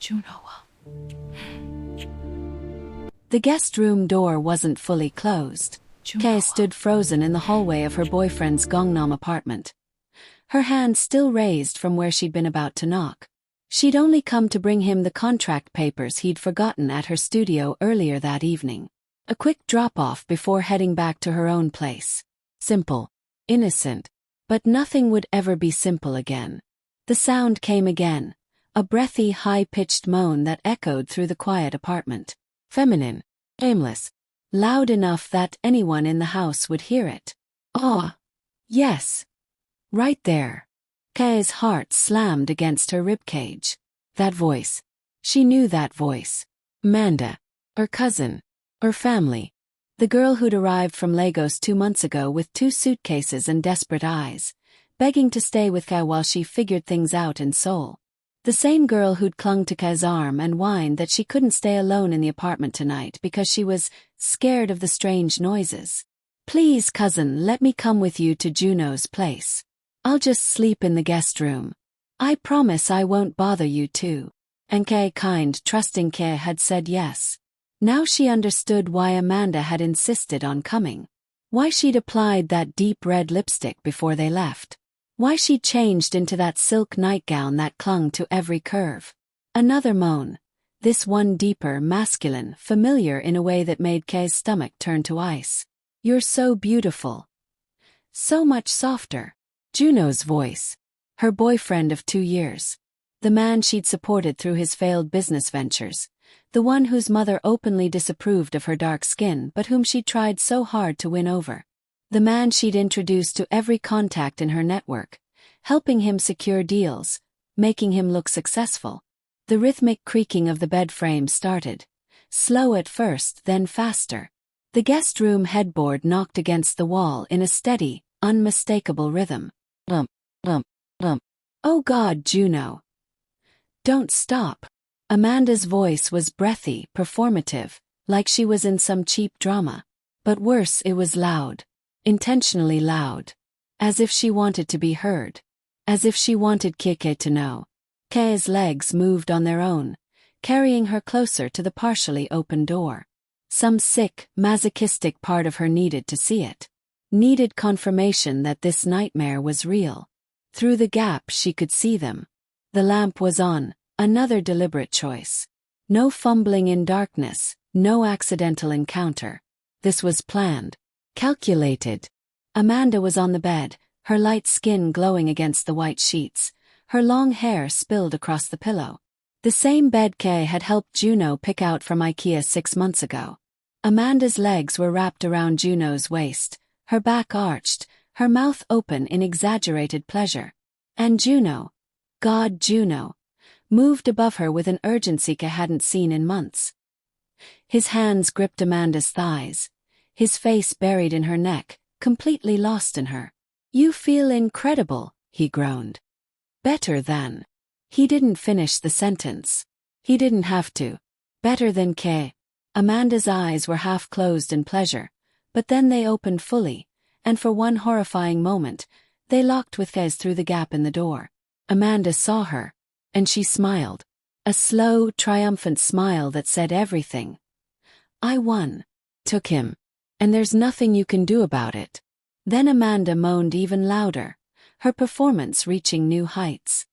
Juno. The guest room door wasn't fully closed. Kay stood frozen in the hallway of her boyfriend's Gangnam apartment. Her hand still raised from where she'd been about to knock. She'd only come to bring him the contract papers he'd forgotten at her studio earlier that evening. A quick drop-off before heading back to her own place. Simple. Innocent. But nothing would ever be simple again. The sound came again. A breathy, high-pitched moan that echoed through the quiet apartment. Feminine. Aimless. Loud enough that anyone in the house would hear it. Ah! Yes. Right there. Kay's heart slammed against her ribcage. That voice. She knew that voice. Amanda. Her cousin. Her family. The girl who'd arrived from Lagos 2 months ago with 2 suitcases and desperate eyes, begging to stay with Kay while she figured things out in Seoul. The same girl who'd clung to Kay's arm and whined that she couldn't stay alone in the apartment tonight because she was scared of the strange noises. Please, cousin, let me come with you to Juno's place. I'll just sleep in the guest room. I promise I won't bother you too. And Kay, kind, trusting Kay, had said yes. Now she understood why Amanda had insisted on coming. Why she'd applied that deep red lipstick before they left. Why she'd changed into that silk nightgown that clung to every curve. Another moan. This one deeper, masculine, familiar in a way that made Kay's stomach turn to ice. You're so beautiful. So much softer. Juno's voice. Her boyfriend of 2 years. The man she'd supported through his failed business ventures. The one whose mother openly disapproved of her dark skin but whom she'd tried so hard to win over. The man she'd introduced to every contact in her network, helping him secure deals, making him look successful. The rhythmic creaking of the bed frame started. Slow at first, then faster. The guest room headboard knocked against the wall in a steady, unmistakable rhythm. Lump, lump, lump. Oh God, Juno. Don't stop. Amanda's voice was breathy, performative, like she was in some cheap drama. But worse, it was loud. Intentionally loud. As if she wanted to be heard. As if she wanted Kike to know. Kay's legs moved on their own, carrying her closer to the partially open door. Some sick, masochistic part of her needed to see it. Needed confirmation that this nightmare was real. Through the gap she could see them. The lamp was on, another deliberate choice. No fumbling in darkness, no accidental encounter. This was planned. Calculated. Amanda was on the bed, her light skin glowing against the white sheets, her long hair spilled across the pillow. The same bed Kay had helped Juno pick out from IKEA 6 months ago. Amanda's legs were wrapped around Juno's waist, her back arched, her mouth open in exaggerated pleasure. And Juno, God Juno, moved above her with an urgency Kay hadn't seen in months. His hands gripped Amanda's thighs. His face buried in her neck, completely lost in her. You feel incredible, he groaned. Better than. He didn't finish the sentence. He didn't have to. Better than Kay. Amanda's eyes were half closed in pleasure, but then they opened fully, and for one horrifying moment, they locked with Kay's through the gap in the door. Amanda saw her, and she smiled. A slow, triumphant smile that said everything. I won. Took him. And there's nothing you can do about it. Then Amanda moaned even louder, her performance reaching new heights.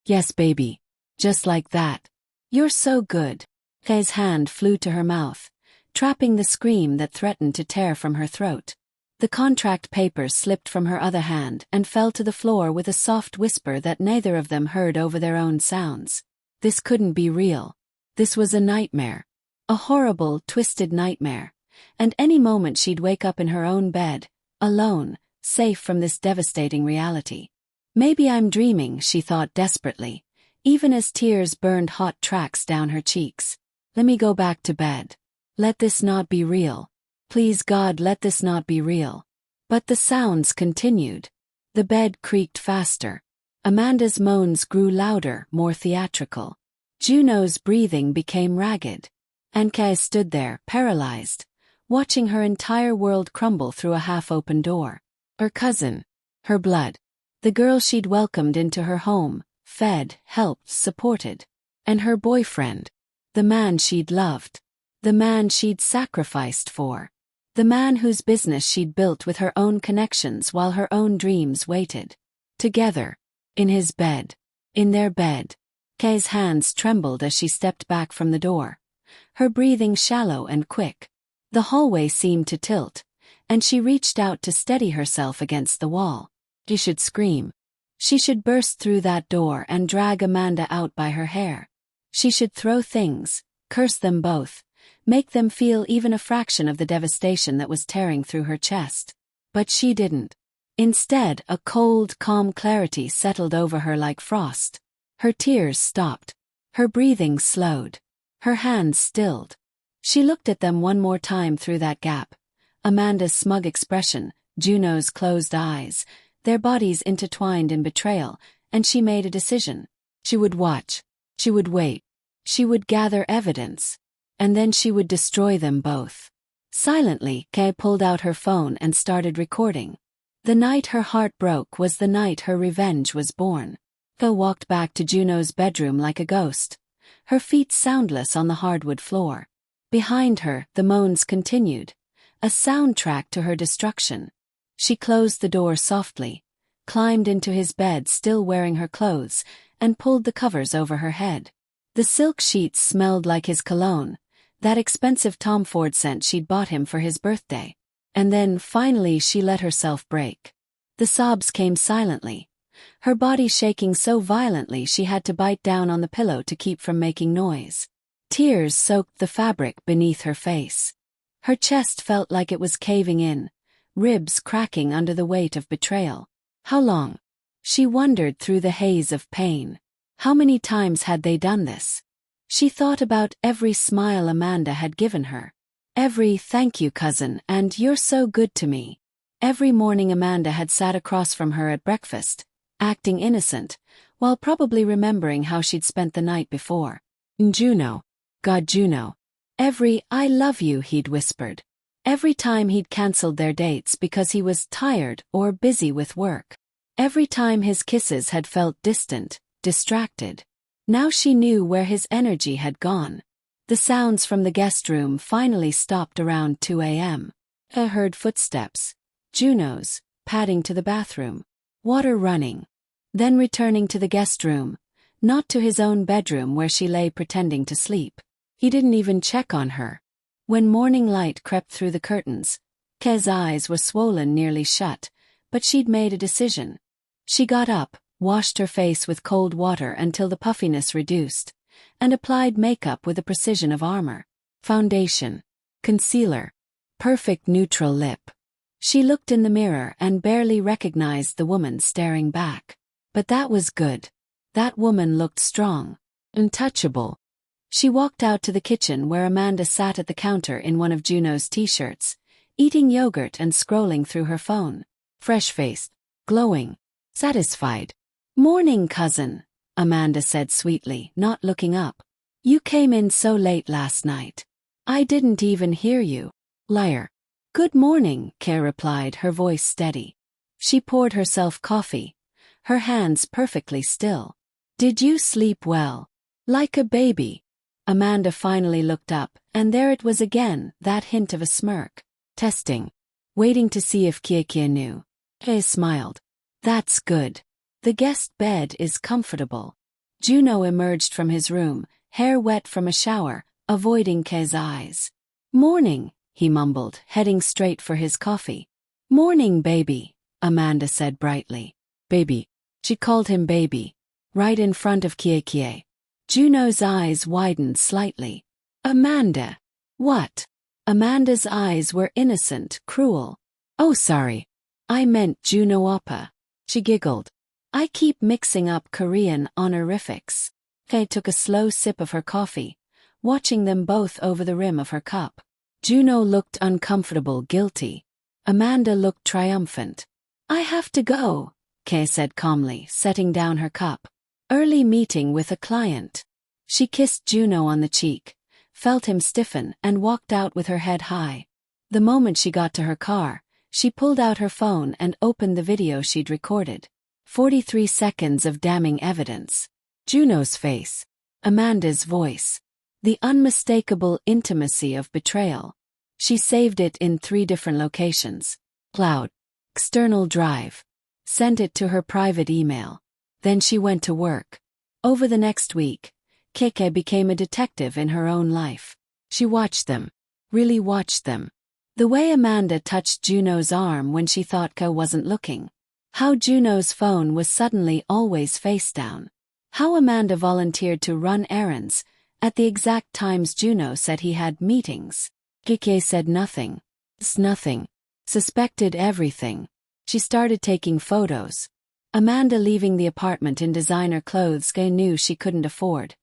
Yes, baby. Just like that. You're so good. Kay's hand flew to her mouth, trapping the scream that threatened to tear from her throat. The contract papers slipped from her other hand and fell to the floor with a soft whisper that neither of them heard over their own sounds. This couldn't be real. This was a nightmare. A horrible, twisted nightmare. And any moment she'd wake up in her own bed, alone, safe from this devastating reality. Maybe I'm dreaming, she thought desperately, even as tears burned hot tracks down her cheeks. Let me go back to bed. Let this not be real. Please God, let this not be real. But the sounds continued. The bed creaked faster. Amanda's moans grew louder, more theatrical. Juno's breathing became ragged. And Kay stood there, paralyzed, watching her entire world crumble through a half-open door. Her cousin. Her blood. The girl she'd welcomed into her home, fed, helped, supported. And her boyfriend. The man she'd loved. The man she'd sacrificed for. The man whose business she'd built with her own connections while her own dreams waited. Together. In his bed. In their bed. Kay's hands trembled as she stepped back from the door. Her breathing shallow and quick. The hallway seemed to tilt, and she reached out to steady herself against the wall. She should scream. She should burst through that door and drag Amanda out by her hair. She should throw things, curse them both, make them feel even a fraction of the devastation that was tearing through her chest. But she didn't. Instead, a cold, calm clarity settled over her like frost. Her tears stopped. Her breathing slowed. Her hands stilled. She looked at them one more time through that gap. Amanda's smug expression, Juno's closed eyes, their bodies intertwined in betrayal, and she made a decision. She would watch. She would wait. She would gather evidence. And then she would destroy them both. Silently, Kay pulled out her phone and started recording. The night her heart broke was the night her revenge was born. Kay walked back to Juno's bedroom like a ghost, her feet soundless on the hardwood floor. Behind her, the moans continued, a soundtrack to her destruction. She closed the door softly, climbed into his bed still wearing her clothes, and pulled the covers over her head. The silk sheets smelled like his cologne, that expensive Tom Ford scent she'd bought him for his birthday. And then, finally, she let herself break. The sobs came silently, her body shaking so violently she had to bite down on the pillow to keep from making noise. Tears soaked the fabric beneath her face. Her chest felt like it was caving in, ribs cracking under the weight of betrayal. How long? She wondered through the haze of pain. How many times had they done this? She thought about every smile Amanda had given her. Every "thank you, cousin," and "you're so good to me." Every morning Amanda had sat across from her at breakfast, acting innocent, while probably remembering how she'd spent the night before. Juno. God, Juno. Every "I love you" he'd whispered. Every time he'd cancelled their dates because he was tired or busy with work. Every time his kisses had felt distant, distracted. Now she knew where his energy had gone. The sounds from the guest room finally stopped around 2 a.m. I heard footsteps, Juno's, padding to the bathroom, water running. Then returning to the guest room, not to his own bedroom where she lay pretending to sleep. He didn't even check on her. When morning light crept through the curtains, Kay's eyes were swollen nearly shut, but she'd made a decision. She got up, washed her face with cold water until the puffiness reduced, and applied makeup with the precision of armor. Foundation. Concealer. Perfect neutral lip. She looked in the mirror and barely recognized the woman staring back. But that was good. That woman looked strong. Untouchable. She walked out to the kitchen where Amanda sat at the counter in one of Juno's t-shirts, eating yogurt and scrolling through her phone. Fresh-faced. Glowing. Satisfied. "Morning, cousin," Amanda said sweetly, not looking up. "You came in so late last night. I didn't even hear you." Liar. "Good morning," Kay replied, her voice steady. She poured herself coffee, her hands perfectly still. "Did you sleep well?" "Like a baby." Amanda finally looked up, and there it was again, that hint of a smirk. Testing. Waiting to see if Kiekie knew. Kay smiled. "That's good. The guest bed is comfortable." Juno emerged from his room, hair wet from a shower, avoiding Kay's eyes. "Morning," he mumbled, heading straight for his coffee. "Morning, baby," Amanda said brightly. Baby. She called him baby. Right in front of Kiekie. Juno's eyes widened slightly. "Amanda." "What?" Amanda's eyes were innocent, cruel. "Oh, sorry. I meant Juno Oppa." She giggled. "I keep mixing up Korean honorifics." Kay took a slow sip of her coffee, watching them both over the rim of her cup. Juno looked uncomfortable, guilty. Amanda looked triumphant. "I have to go," Kay said calmly, setting down her cup. "Early meeting with a client." She kissed Juno on the cheek, felt him stiffen, and walked out with her head high. The moment she got to her car, she pulled out her phone and opened the video she'd recorded. 43 seconds of damning evidence. Juno's face. Amanda's voice. The unmistakable intimacy of betrayal. She saved it in 3 different locations. Cloud. External drive. Sent it to her private email. Then she went to work. Over the next week, Keke became a detective in her own life. She watched them. Really watched them. The way Amanda touched Juno's arm when she thought Ko wasn't looking. How Juno's phone was suddenly always face down. How Amanda volunteered to run errands at the exact times Juno said he had meetings. Keke said nothing. Nothing. Suspected everything. She started taking photos. Amanda leaving the apartment in designer clothes Kay knew she couldn't afford.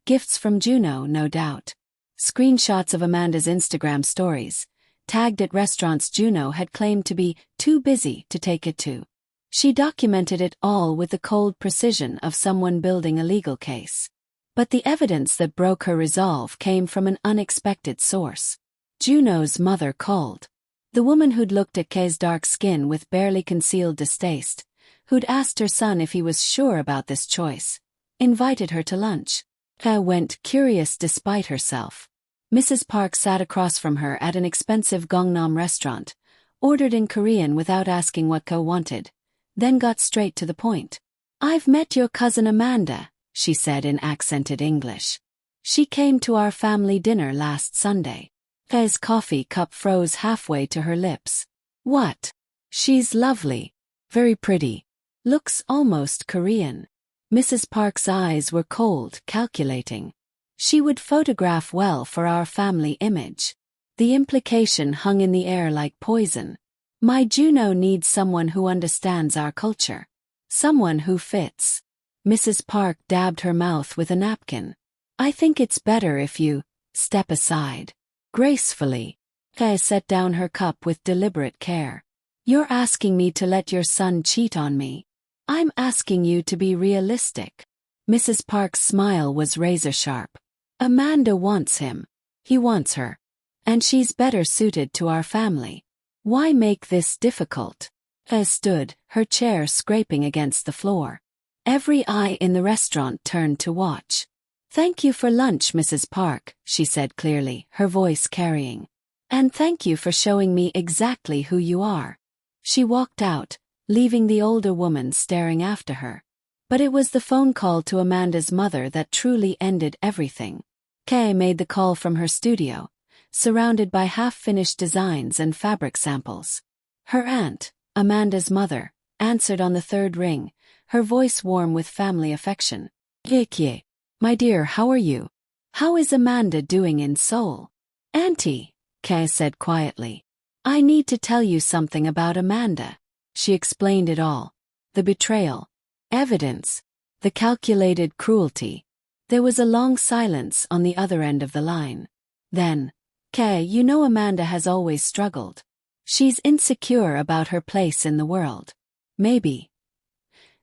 Gifts from Juno, no doubt. Screenshots of Amanda's Instagram stories, tagged at restaurants Juno had claimed to be too busy to take it to. She documented it all with the cold precision of someone building a legal case. But the evidence that broke her resolve came from an unexpected source. Juno's mother called. The woman who'd looked at Kay's dark skin with barely concealed distaste, who'd asked her son if he was sure about this choice, invited her to lunch. Kay went, curious despite herself. Mrs. Park sat across from her at an expensive Gangnam restaurant, ordered in Korean without asking what Kay wanted, then got straight to the point. "I've met your cousin Amanda," she said in accented English. "She came to our family dinner last Sunday." Kay's coffee cup froze halfway to her lips. "What? She's lovely. Very pretty. Looks almost Korean." Mrs. Park's eyes were cold, calculating. "She would photograph well for our family image." The implication hung in the air like poison. My Juno needs someone who understands our culture. Someone who fits. Mrs. Park dabbed her mouth with a napkin. "I think it's better if you step aside." Gracefully. Kay set down her cup with deliberate care. "You're asking me to let your son cheat on me. I'm asking you to be realistic." Mrs. Park's smile was razor-sharp. "Amanda wants him. He wants her. And she's better suited to our family. Why make this difficult?" Kay stood, her chair scraping against the floor. Every eye in the restaurant turned to watch. "Thank you for lunch, Mrs. Park," she said clearly, her voice carrying. "And thank you for showing me exactly who you are." She walked out, leaving the older woman staring after her. But it was the phone call to Amanda's mother that truly ended everything. Kay made the call from her studio, surrounded by half-finished designs and fabric samples. Her aunt, Amanda's mother, answered on the 3rd ring, her voice warm with family affection. "Kye, my dear, how are you? How is Amanda doing in Seoul?" "Auntie," Kay said quietly, "I need to tell you something about Amanda." She explained it all. The betrayal. Evidence. The calculated cruelty. There was a long silence on the other end of the line. Then, "Kay, you know Amanda has always struggled. She's insecure about her place in the world. Maybe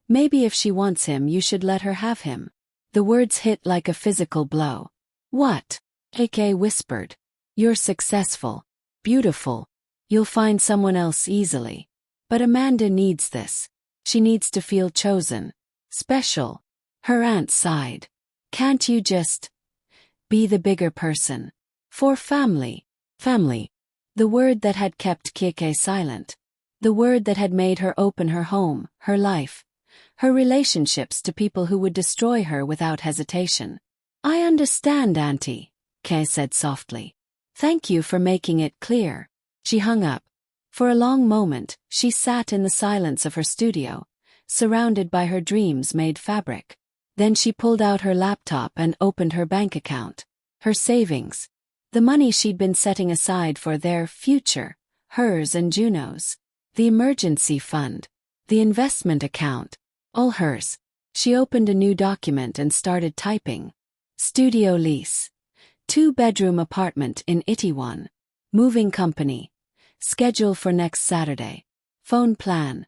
if she wants him you should let her have him." The words hit like a physical blow. "What?" Kay whispered. "You're successful. Beautiful. You'll find someone else easily. But Amanda needs this. She needs to feel chosen. Special." Her aunt sighed. "Can't you just be the bigger person? For family." Family. The word that had kept Kike silent. The word that had made her open her home, her life, her relationships to people who would destroy her without hesitation. "I understand, Auntie," Kay said softly. "Thank you for making it clear." She hung up. For a long moment, she sat in the silence of her studio, surrounded by her dreams-made fabric. Then she pulled out her laptop and opened her bank account. Her savings. The money she'd been setting aside for their future, hers and Juno's. The emergency fund. The investment account. All hers. She opened a new document and started typing. Studio lease. 2-bedroom apartment in Itaewon. Moving company. Schedule for next Saturday. Phone plan.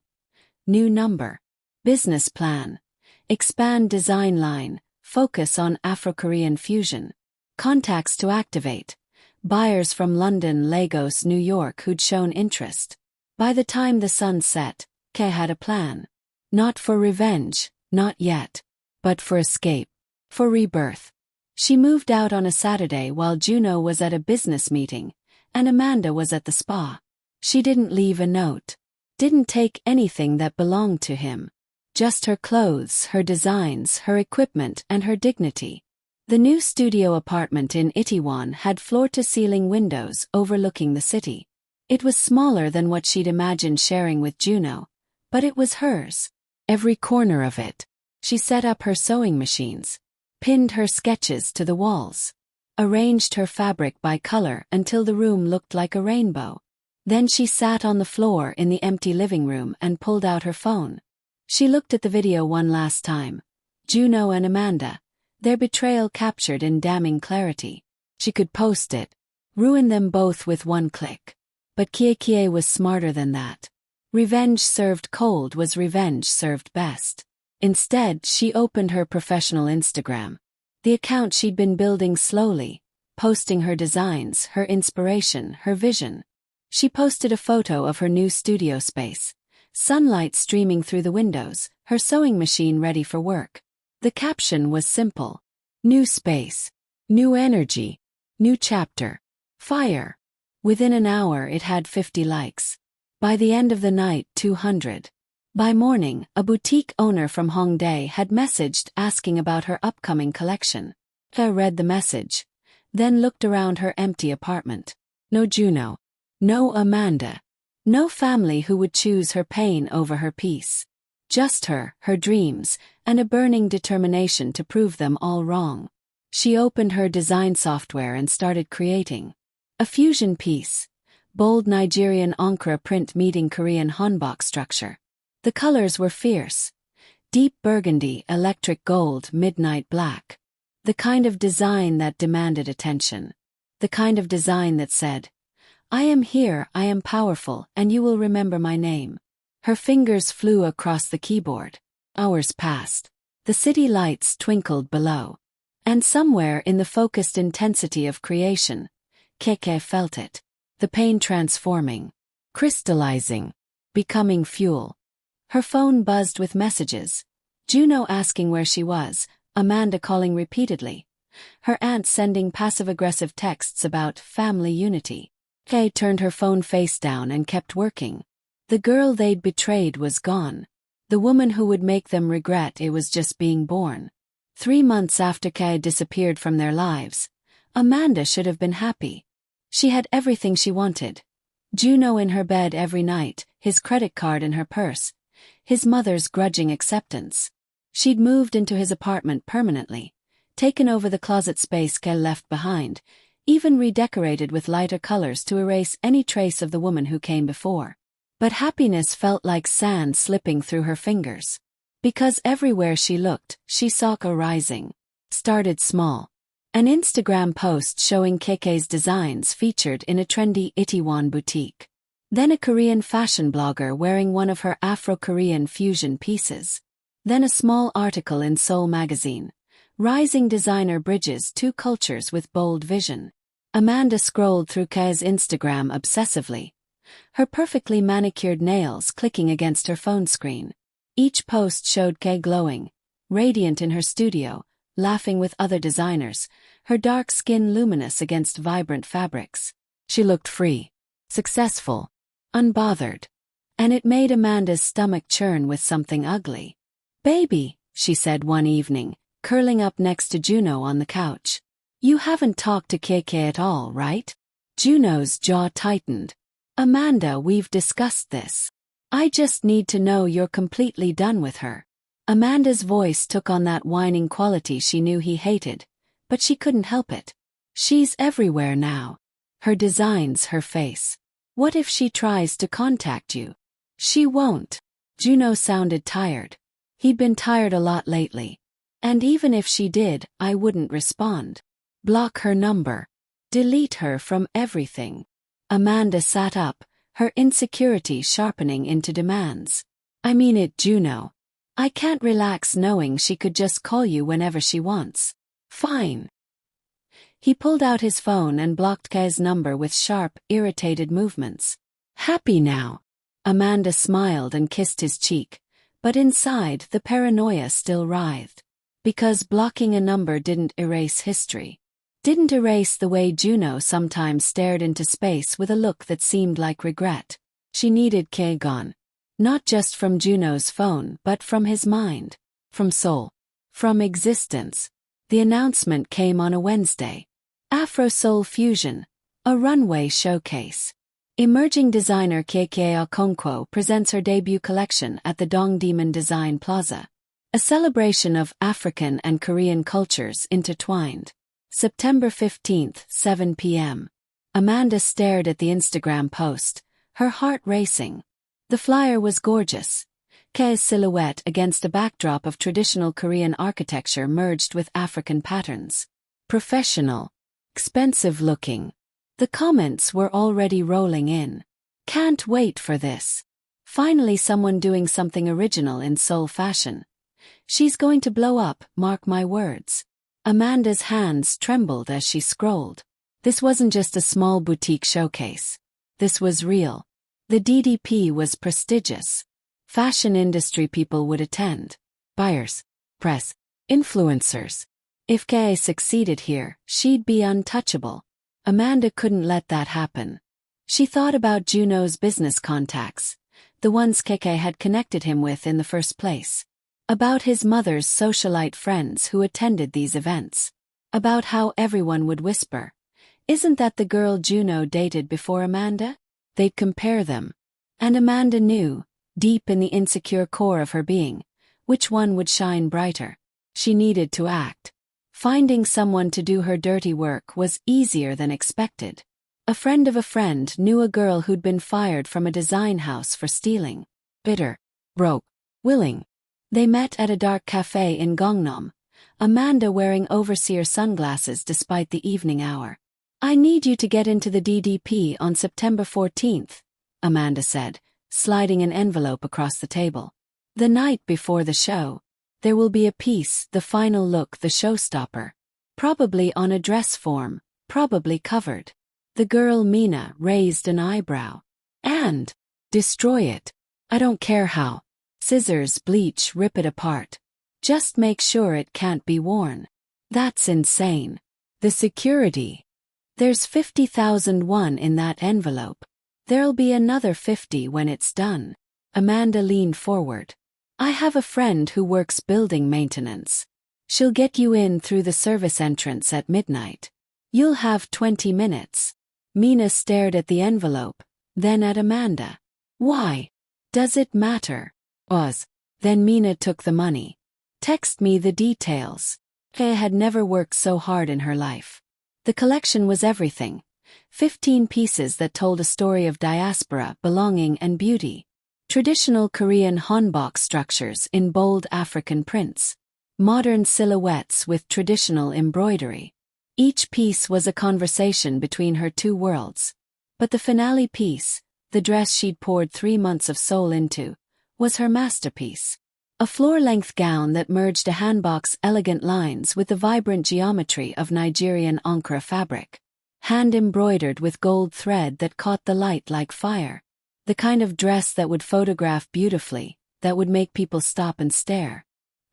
New number. Business plan. Expand design line. Focus on Afro-Korean fusion. Contacts to activate. Buyers from London, Lagos, New York who'd shown interest. By the time the sun set, Kay had a plan. Not for revenge, not yet. But for escape. For rebirth. She moved out on a Saturday while Juno was at a business meeting, and Amanda was at the spa. She didn't leave a note. Didn't take anything that belonged to him. Just her clothes, her designs, her equipment, and her dignity. The new studio apartment in Itaewon had floor-to-ceiling windows overlooking the city. It was smaller than what she'd imagined sharing with Juno, but it was hers. Every corner of it. She set up her sewing machines, pinned her sketches to the walls, arranged her fabric by color until the room looked like a rainbow. Then she sat on the floor in the empty living room and pulled out her phone. She looked at the video one last time. Juno and Amanda, their betrayal captured in damning clarity. She could post it, ruin them both with one click. But Kie was smarter than that. Revenge served cold was revenge served best. Instead, she opened her professional Instagram. The account she'd been building slowly, posting her designs, her inspiration, her vision. She posted a photo of her new studio space, sunlight streaming through the windows, her sewing machine ready for work. The caption was simple. New space. New energy. New chapter. Fire. Within an hour it had 50 likes. By the end of the night, 200. By morning, a boutique owner from Hongdae had messaged asking about her upcoming collection. Claire read the message, then looked around her empty apartment. No Juno. No Amanda. No family who would choose her pain over her peace. Just her dreams, and a burning determination to prove them all wrong. She opened her design software and started creating. A fusion piece. Bold Nigerian Ankara print meeting Korean hanbok structure. The colors were fierce. Deep burgundy, electric gold, midnight black. The kind of design that demanded attention. The kind of design that said, I am here, I am powerful, and you will remember my name. Her fingers flew across the keyboard. Hours passed. The city lights twinkled below. And somewhere in the focused intensity of creation, Keke felt it. The pain transforming, crystallizing, becoming fuel. Her phone buzzed with messages. Juno asking where she was, Amanda calling repeatedly. Her aunt sending passive-aggressive texts about family unity. Kay turned her phone face down and kept working. The girl they'd betrayed was gone. The woman who would make them regret it was just being born. 3 months after Kay disappeared from their lives, Amanda should have been happy. She had everything she wanted. Juno in her bed every night, his credit card in her purse, his mother's grudging acceptance. She'd moved into his apartment permanently, taken over the closet space Kay left behind, even redecorated with lighter colors to erase any trace of the woman who came before. But happiness felt like sand slipping through her fingers. Because everywhere she looked, she saw a rising. Started small. An Instagram post showing Keke's designs featured in a trendy Itaewon boutique. Then a Korean fashion blogger wearing one of her Afro-Korean fusion pieces. Then a small article in Seoul magazine. Rising designer bridges two cultures with bold vision. Amanda scrolled through Keke's Instagram obsessively. Her perfectly manicured nails clicking against her phone screen. Each post showed Keke glowing, radiant in her studio, laughing with other designers, her dark skin luminous against vibrant fabrics. She looked free, successful, unbothered. And it made Amanda's stomach churn with something ugly. "Baby," she said one evening, curling up next to Juno on the couch. "You haven't talked to Keke at all, right?" Juno's jaw tightened. "Amanda, we've discussed this. I just need to know you're completely done with her." Amanda's voice took on that whining quality she knew he hated, but she couldn't help it. "She's everywhere now. Her designs, her face. What if she tries to contact you?" "She won't." Juno sounded tired. He'd been tired a lot lately. "And even if she did, I wouldn't respond. Block her number. Delete her from everything." Amanda sat up, her insecurity sharpening into demands. "I mean it, Juno. I can't relax knowing she could just call you whenever she wants." "Fine." He pulled out his phone and blocked Kay's number with sharp, irritated movements. "Happy now?" Amanda smiled and kissed his cheek, but inside the paranoia still writhed. Because blocking a number didn't erase history. Didn't erase the way Juno sometimes stared into space with a look that seemed like regret. She needed Kay gone. Not just from Juno's phone, but from his mind. From soul. From existence. The announcement came on a Wednesday. Afro Soul Fusion, a runway showcase. Emerging designer Keke Okonkwo presents her debut collection at the Dong Demon Design Plaza. A celebration of African and Korean cultures intertwined. September 15th, 7 p.m. Amanda stared at the Instagram post, her heart racing. The flyer was gorgeous. Kei's silhouette against a backdrop of traditional Korean architecture merged with African patterns. Professional. Expensive looking. The comments were already rolling in. Can't wait for this. Finally someone doing something original in soul fashion. She's going to blow up, mark my words. Amanda's hands trembled as she scrolled. This wasn't just a small boutique showcase. This was real. The DDP was prestigious. Fashion industry people would attend. Buyers, press, influencers. If Kei succeeded here, she'd be untouchable. Amanda couldn't let that happen. She thought about Juno's business contacts, the ones Keke had connected him with in the first place. About his mother's socialite friends who attended these events. About how everyone would whisper, "Isn't that the girl Juno dated before Amanda?" They'd compare them. And Amanda knew, deep in the insecure core of her being, which one would shine brighter. She needed to act. Finding someone to do her dirty work was easier than expected. A friend of a friend knew a girl who'd been fired from a design house for stealing. Bitter. Broke. Willing. They met at a dark cafe in Gangnam, Amanda wearing overseer sunglasses despite the evening hour. "I need you to get into the DDP on September 14th, Amanda said, sliding an envelope across the table. "The night before the show. There will be a piece, the final look, the showstopper. Probably on a dress form, probably covered." The girl Mina raised an eyebrow. "And destroy it. I don't care how. Scissors, bleach, rip it apart. Just make sure it can't be worn." "That's insane. The security. There's 50,000 won in that envelope. There'll be another 50 when it's done." Amanda leaned forward. "I have a friend who works building maintenance. She'll get you in through the service entrance at midnight. You'll have 20 minutes. Mina stared at the envelope, then at Amanda. "Why? Does it matter?" "Oz." Then Mina took the money. "Text me the details." Kay had never worked so hard in her life. The collection was everything. 15 pieces that told a story of diaspora, belonging and beauty. Traditional Korean hanbok structures in bold African prints. Modern silhouettes with traditional embroidery. Each piece was a conversation between her two worlds. But the finale piece, the dress she'd poured 3 months of soul into, was her masterpiece. A floor-length gown that merged a hanbok's elegant lines with the vibrant geometry of Nigerian Ankara fabric. Hand-embroidered with gold thread that caught the light like fire. The kind of dress that would photograph beautifully, that would make people stop and stare.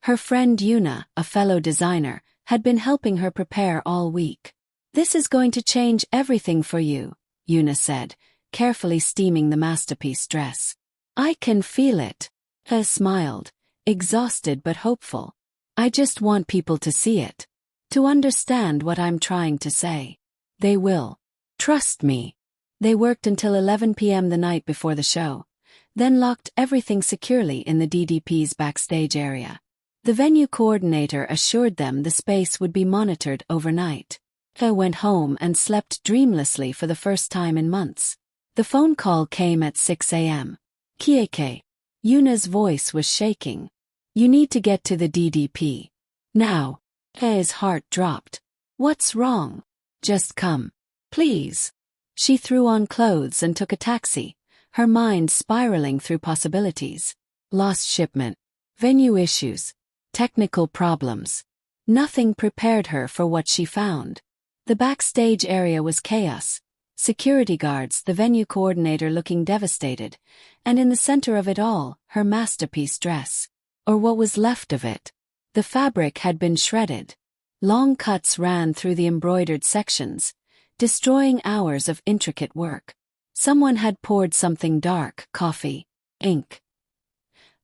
Her friend Yuna, a fellow designer, had been helping her prepare all week. "This is going to change everything for you," Yuna said, carefully steaming the masterpiece dress. "I can feel it." He smiled, exhausted but hopeful. "I just want people to see it. To understand what I'm trying to say. They will. Trust me." They worked until 11 p.m. the night before the show, then locked everything securely in the DDP's backstage area. The venue coordinator assured them the space would be monitored overnight. He went home and slept dreamlessly for the first time in months. The phone call came at 6 a.m. "Kieke." Yuna's voice was shaking. "You need to get to the DDP. Now." He's heart dropped. "What's wrong?" "Just come. Please." She threw on clothes and took a taxi, her mind spiraling through possibilities. Lost shipment. Venue issues. Technical problems. Nothing prepared her for what she found. The backstage area was chaos. Security guards, the venue coordinator looking devastated, and in the center of it all, her masterpiece dress. Or what was left of it. The fabric had been shredded. Long cuts ran through the embroidered sections, destroying hours of intricate work. Someone had poured something dark, coffee, ink,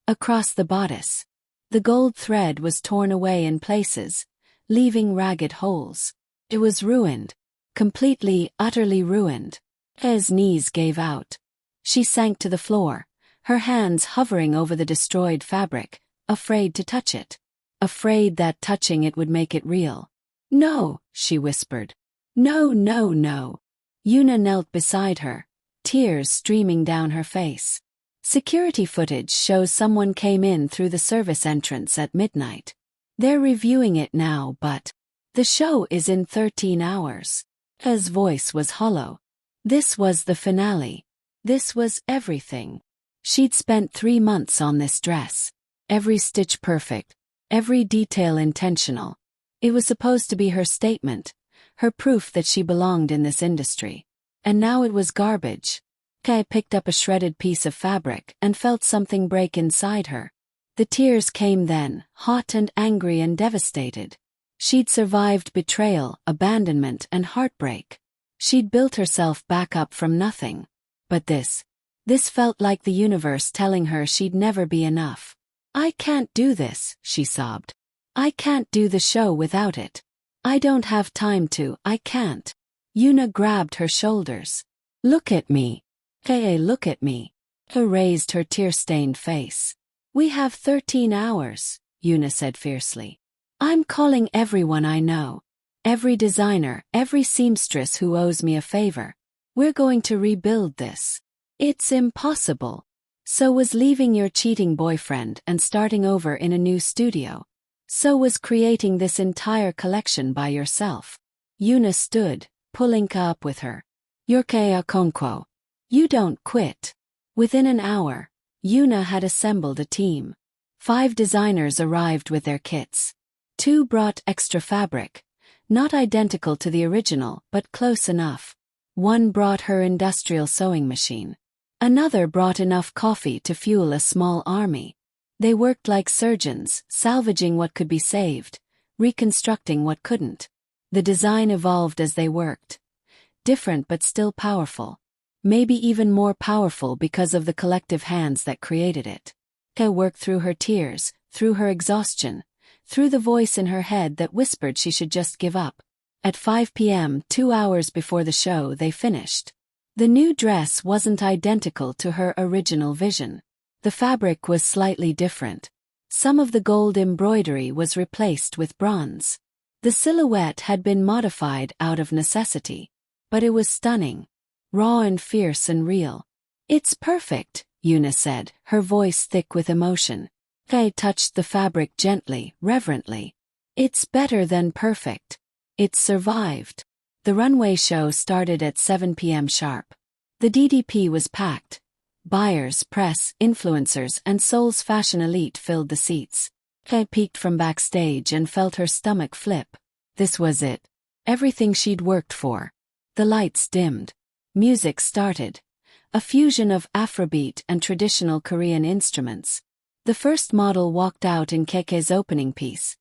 across the bodice. The gold thread was torn away in places, leaving ragged holes. It was ruined. Completely, utterly ruined. Kaya's knees gave out. She sank to the floor, her hands hovering over the destroyed fabric, afraid to touch it. Afraid that touching it would make it real. "No," she whispered. "No, no, no." Yuna knelt beside her, tears streaming down her face. Security footage shows someone came in through the service entrance at midnight. They're reviewing it now, but the show is in 13 hours. Kaya's voice was hollow. This was the finale. This was everything. She'd spent 3 months on this dress. Every stitch perfect. Every detail intentional. It was supposed to be her statement, her proof that she belonged in this industry. And now it was garbage. Kaya picked up a shredded piece of fabric and felt something break inside her. The tears came then, hot and angry and devastated. She'd survived betrayal, abandonment, and heartbreak. She'd built herself back up from nothing. But this felt like the universe telling her she'd never be enough. "I can't do this," she sobbed. "I can't do the show without it. I don't have time to, I can't." Yuna grabbed her shoulders. "Look at me. Kaya, look at me." Kaya raised her tear-stained face. "We have 13 hours, Yuna said fiercely. "I'm calling everyone I know. Every designer, every seamstress who owes me a favor. We're going to rebuild this. It's impossible. So was leaving your cheating boyfriend and starting over in a new studio. So was creating this entire collection by yourself." Yuna stood, pulling Ka up with her. "You're Kaya Konkwo. You don't quit." Within an hour, Yuna had assembled a team. 5 designers arrived with their kits. 2 brought extra fabric, not identical to the original but close enough. 1 brought her industrial sewing machine. Another brought enough coffee to fuel a small army. They worked like surgeons, salvaging what could be saved, reconstructing what couldn't. The design evolved as they worked. Different but still powerful. Maybe even more powerful because of the collective hands that created it. Kaya worked through her tears, through her exhaustion, through the voice in her head that whispered she should just give up. At 5 p.m., 2 hours before the show, they finished. The new dress wasn't identical to her original vision. The fabric was slightly different. Some of the gold embroidery was replaced with bronze. The silhouette had been modified out of necessity. But it was stunning. Raw and fierce and real. "It's perfect," Yuna said, her voice thick with emotion. Kaya touched the fabric gently, reverently. "It's better than perfect. It's survived." The runway show started at 7 p.m. sharp. The DDP was packed. Buyers, press, influencers, and Seoul's fashion elite filled the seats. Kaya peeked from backstage and felt her stomach flip. This was it. Everything she'd worked for. The lights dimmed. Music started. A fusion of Afrobeat and traditional Korean instruments. The first model walked out in Keke's opening piece,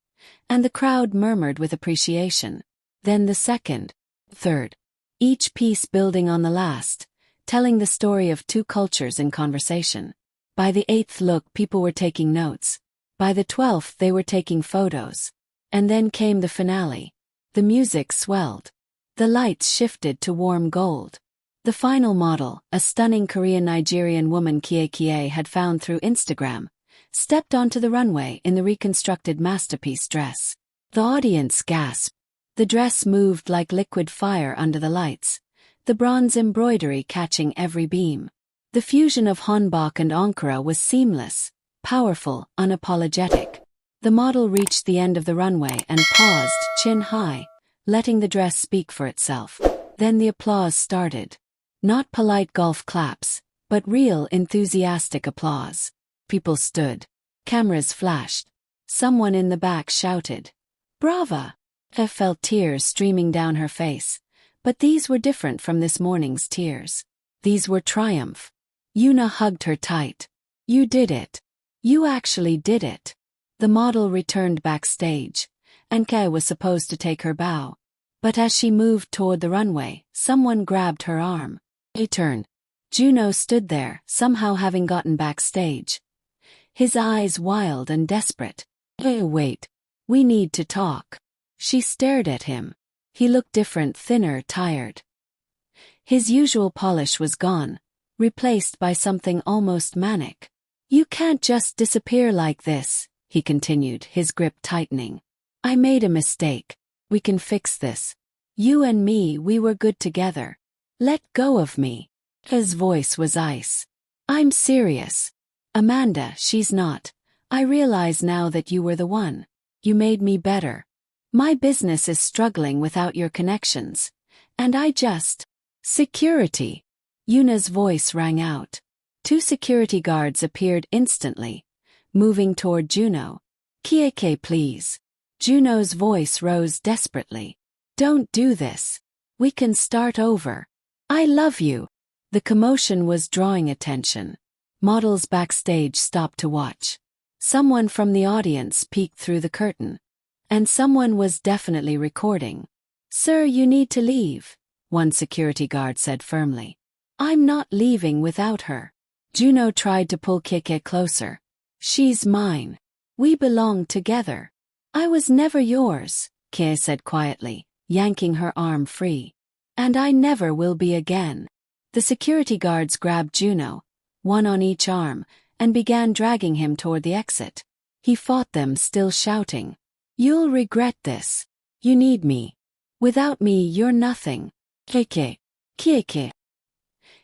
and the crowd murmured with appreciation. Then the second, third. Each piece building on the last, telling the story of 2 cultures in conversation. By the 8th look, people were taking notes. By the 12th, they were taking photos. And then came the finale. The music swelled. The lights shifted to warm gold. The final model, a stunning Korean-Nigerian woman Kie had found through Instagram, stepped onto the runway in the reconstructed masterpiece dress. The audience gasped. The dress moved like liquid fire under the lights, the bronze embroidery catching every beam. The fusion of hanbok and ankara was seamless, powerful, unapologetic. The model reached the end of the runway and paused, chin high, letting the dress speak for itself. Then the applause started. Not polite golf claps, but real enthusiastic applause. People stood. Cameras flashed. Someone in the back shouted, "Brava!" Kaya felt tears streaming down her face. But these were different from this morning's tears. These were triumph. Yuna hugged her tight. "You did it. You actually did it." The model returned backstage, and Kay was supposed to take her bow. But as she moved toward the runway, someone grabbed her arm. He turned. Juno stood there, somehow having gotten backstage. His eyes wild and desperate. Hey, wait. We need to talk. She stared at him. He looked different, thinner, tired. His usual polish was gone, replaced by something almost manic. You can't just disappear like this, he continued, his grip tightening. I made a mistake. We can fix this. You and me, we were good together. Let go of me. His voice was ice. I'm serious. Amanda, she's not. I realize now that you were the one. You made me better. My business is struggling without your connections. And I just... Security. Yuna's voice rang out. 2 security guards appeared instantly, moving toward Juno. Kieke, please. Juno's voice rose desperately. Don't do this. We can start over. I love you. The commotion was drawing attention. Models backstage stopped to watch. Someone from the audience peeked through the curtain. And someone was definitely recording. Sir, you need to leave, one security guard said firmly. I'm not leaving without her. Juno tried to pull Kieke closer. She's mine. We belong together. I was never yours, Kieke said quietly, yanking her arm free. And I never will be again. The security guards grabbed Juno, one on each arm, and began dragging him toward the exit. He fought them, still shouting. You'll regret this. You need me. Without me, you're nothing. Kieke. Kieke.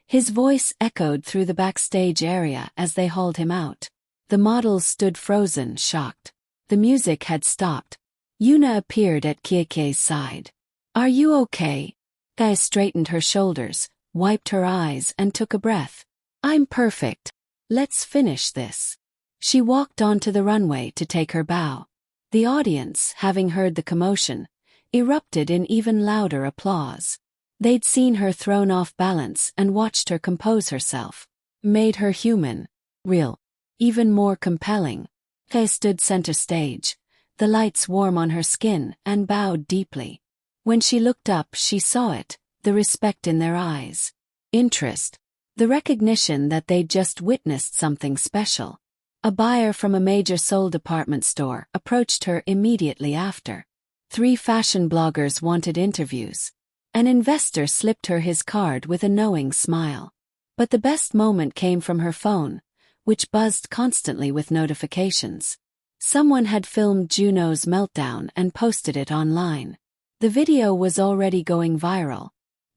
His voice echoed through the backstage area as they hauled him out. The models stood frozen, shocked. The music had stopped. Yuna appeared at Kieke's side. Are you okay? Kai straightened her shoulders, wiped her eyes, and took a breath. I'm perfect. Let's finish this. She walked onto the runway to take her bow. The audience, having heard the commotion, erupted in even louder applause. They'd seen her thrown off balance and watched her compose herself. Made her human, real, even more compelling. Kay stood center stage, the lights warm on her skin, and bowed deeply. When she looked up, she saw it, the respect in their eyes. Interest. The recognition that they'd just witnessed something special. A buyer from a major Seoul department store approached her immediately after. 3 fashion bloggers wanted interviews. An investor slipped her his card with a knowing smile. But the best moment came from her phone, which buzzed constantly with notifications. Someone had filmed Juno's meltdown and posted it online. The video was already going viral.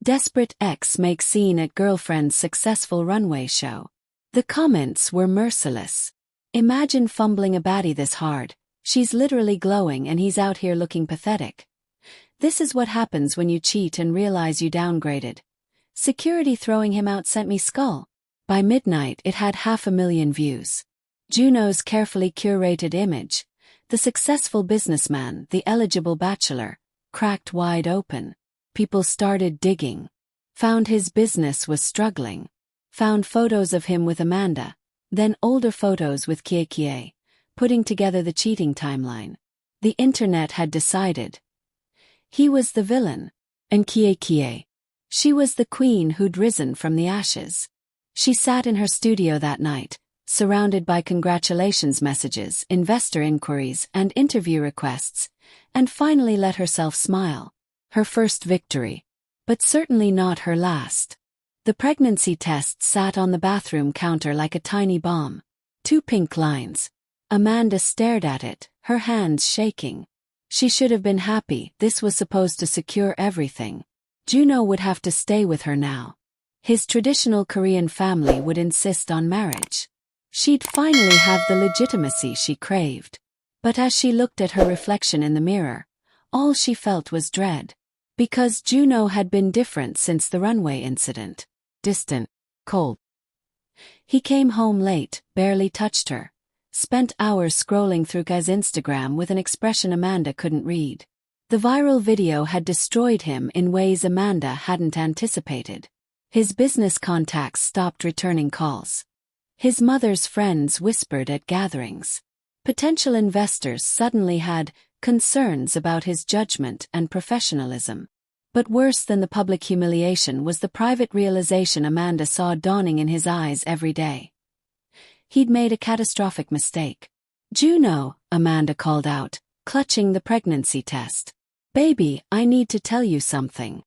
Desperate ex makes scene at girlfriend's successful runway show. The comments were merciless. Imagine fumbling a baddie this hard. She's literally glowing and he's out here looking pathetic. This is what happens when you cheat and realize you downgraded. Security throwing him out sent me skull. By midnight it had 500,000 views. Juno's carefully curated image, the successful businessman, the eligible bachelor, cracked wide open. People started digging. Found his business was struggling. Found photos of him with Amanda, then older photos with Kiekie, putting together the cheating timeline. The internet had decided. He was the villain, and Kiekie. She was the queen who'd risen from the ashes. She sat in her studio that night, surrounded by congratulations messages, investor inquiries, and interview requests, and finally let herself smile. Her first victory. But certainly not her last. The pregnancy test sat on the bathroom counter like a tiny bomb. 2 pink lines. Amanda stared at it, her hands shaking. She should have been happy. This was supposed to secure everything. Juno would have to stay with her now. His traditional Korean family would insist on marriage. She'd finally have the legitimacy she craved. But as she looked at her reflection in the mirror, all she felt was dread. Because Juno had been different since the runway incident. Distant, cold. He came home late, barely touched her. Spent hours scrolling through Guy's Instagram with an expression Amanda couldn't read. The viral video had destroyed him in ways Amanda hadn't anticipated. His business contacts stopped returning calls. His mother's friends whispered at gatherings. Potential investors suddenly had concerns about his judgment and professionalism. But worse than the public humiliation was the private realization Amanda saw dawning in his eyes every day. He'd made a catastrophic mistake. "Juno," Amanda called out, clutching the pregnancy test. "Baby, I need to tell you something."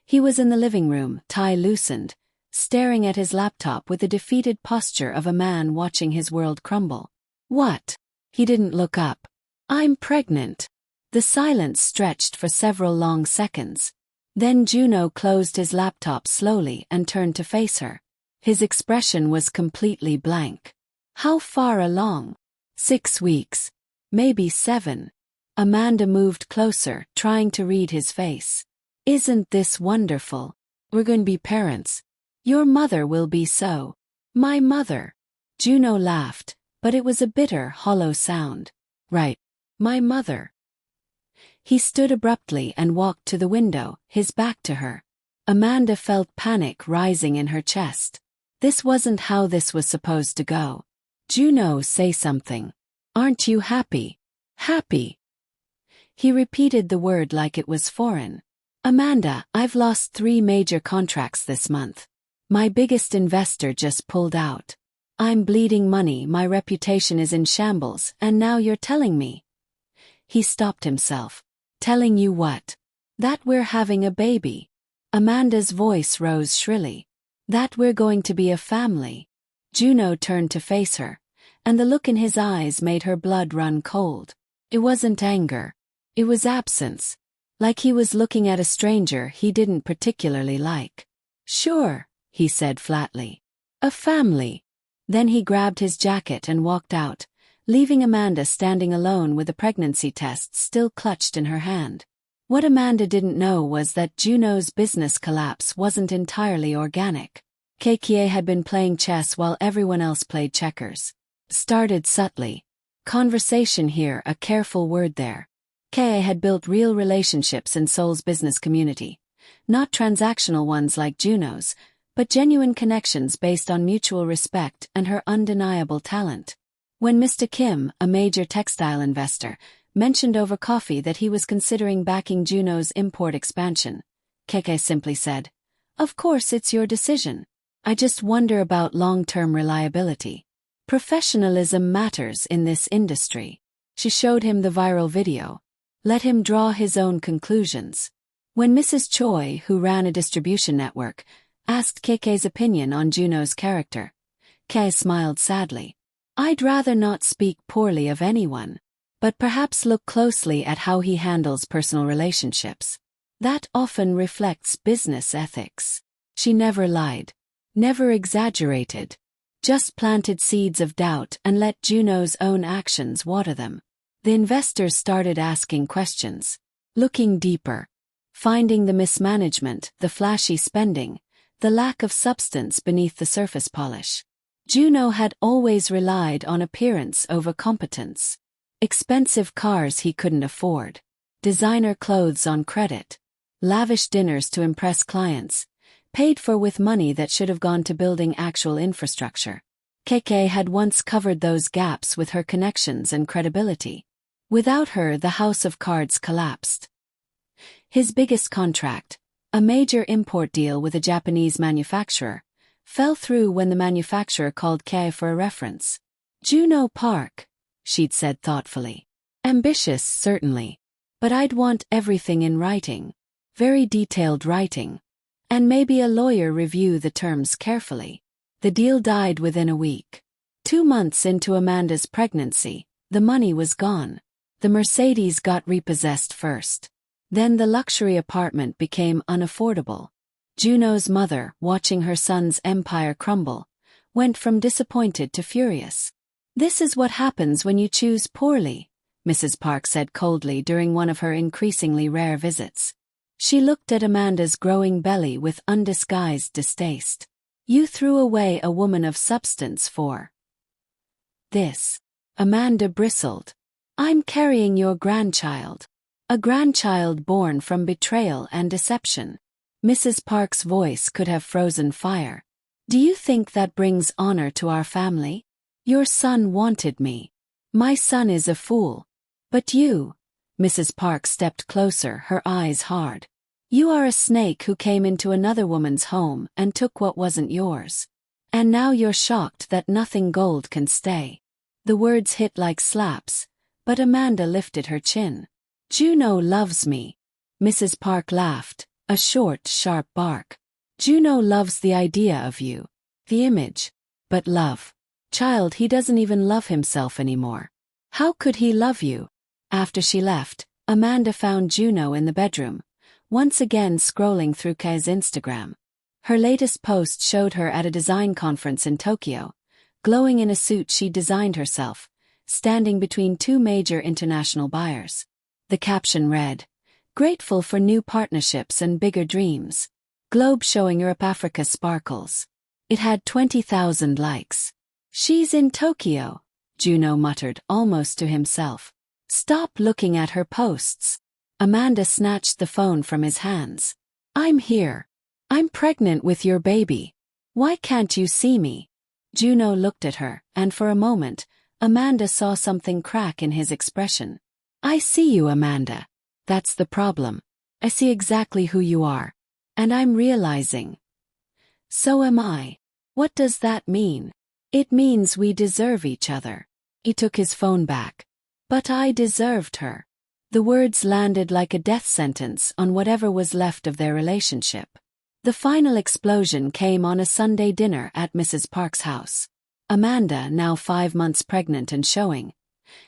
He was in the living room, tie loosened, staring at his laptop with the defeated posture of a man watching his world crumble. "What?" He didn't look up. "I'm pregnant." The silence stretched for several long seconds. Then Juno closed his laptop slowly and turned to face her. His expression was completely blank. "How far along?" "6 weeks. Maybe 7. Amanda moved closer, trying to read his face. "Isn't this wonderful? We're going to be parents. Your mother will be so." "My mother." Juno laughed, but it was a bitter, hollow sound. "Right. My mother." He stood abruptly and walked to the window, his back to her. Amanda felt panic rising in her chest. This wasn't how this was supposed to go. "Juno, say something. Aren't you happy?" "Happy?" He repeated the word like it was foreign. "Amanda, I've lost 3 major contracts this month. My biggest investor just pulled out. I'm bleeding money, my reputation is in shambles, and now you're telling me." He stopped himself. "Telling you what?" "That we're having a baby." Amanda's voice rose shrilly. "That we're going to be a family." Juno turned to face her, and the look in his eyes made her blood run cold. It wasn't anger. It was absence. Like he was looking at a stranger he didn't particularly like. "Sure," he said flatly. "A family." Then he grabbed his jacket and walked out, leaving Amanda standing alone with the pregnancy test still clutched in her hand. What Amanda didn't know was that Juno's business collapse wasn't entirely organic. Kekie had been playing chess while everyone else played checkers. Started subtly. Conversation here, a careful word there. Kei had built real relationships in Seoul's business community. Not transactional ones like Juno's, but genuine connections based on mutual respect and her undeniable talent. When Mr. Kim, a major textile investor, mentioned over coffee that he was considering backing Juno's import expansion, Keke simply said, "Of course it's your decision. I just wonder about long-term reliability. Professionalism matters in this industry." She showed him the viral video. Let him draw his own conclusions. When Mrs. Choi, who ran a distribution network, asked Keke's opinion on Juno's character, Kei smiled sadly. "I'd rather not speak poorly of anyone, but perhaps look closely at how he handles personal relationships. That often reflects business ethics." She never lied, never exaggerated, just planted seeds of doubt and let Juno's own actions water them. The investors started asking questions, looking deeper, finding the mismanagement, the flashy spending, the lack of substance beneath the surface polish. Juno had always relied on appearance over competence. Expensive cars he couldn't afford, designer clothes on credit, lavish dinners to impress clients, paid for with money that should have gone to building actual infrastructure. Keke had once covered those gaps with her connections and credibility. Without her, the house of cards collapsed. His biggest contract, a major import deal with a Japanese manufacturer, fell through when the manufacturer called Kei for a reference. "Juno Park," she'd said thoughtfully. "Ambitious, certainly. But I'd want everything in writing. Very detailed writing. And maybe a lawyer review the terms carefully." The deal died within a week. 2 months into Amanda's pregnancy, the money was gone. The Mercedes got repossessed first. Then the luxury apartment became unaffordable. Juno's mother, watching her son's empire crumble, went from disappointed to furious. "This is what happens when you choose poorly," Mrs. Park said coldly during one of her increasingly rare visits. She looked at Amanda's growing belly with undisguised distaste. "You threw away a woman of substance for this." Amanda bristled. "I'm carrying your grandchild. A grandchild born from betrayal and deception." Mrs. Park's voice could have frozen fire. "Do you think that brings honor to our family? Your son wanted me. My son is a fool. But you, Mrs. Park stepped closer, her eyes hard. You are a snake who came into another woman's home and took what wasn't yours. And now you're shocked that nothing gold can stay. The words hit like slaps, but Amanda lifted her chin. Juno loves me. Mrs. Park laughed, a short, sharp bark. Juno loves the idea of you. The image. But love. Child, he doesn't even love himself anymore. How could he love you? After she left, Amanda found Juno in the bedroom, once again scrolling through Kei's Instagram. Her latest post showed her at a design conference in Tokyo, glowing in a suit she designed herself, standing between two major international buyers. The caption read, "Grateful for new partnerships and bigger dreams. Globe showing Europe-Africa sparkles." It had 20,000 likes. She's in Tokyo, Juno muttered almost to himself. Stop looking at her posts. Amanda snatched the phone from his hands. I'm here. I'm pregnant with your baby. Why can't you see me? Juno looked at her, and for a moment, Amanda saw something crack in his expression. I see you, Amanda. That's the problem. I see exactly who you are. And I'm realizing. So am I. What does that mean? It means we deserve each other. He took his phone back. But I deserved her. The words landed like a death sentence on whatever was left of their relationship. The final explosion came on a Sunday dinner at Mrs. Park's house. Amanda, now 5 months pregnant and showing,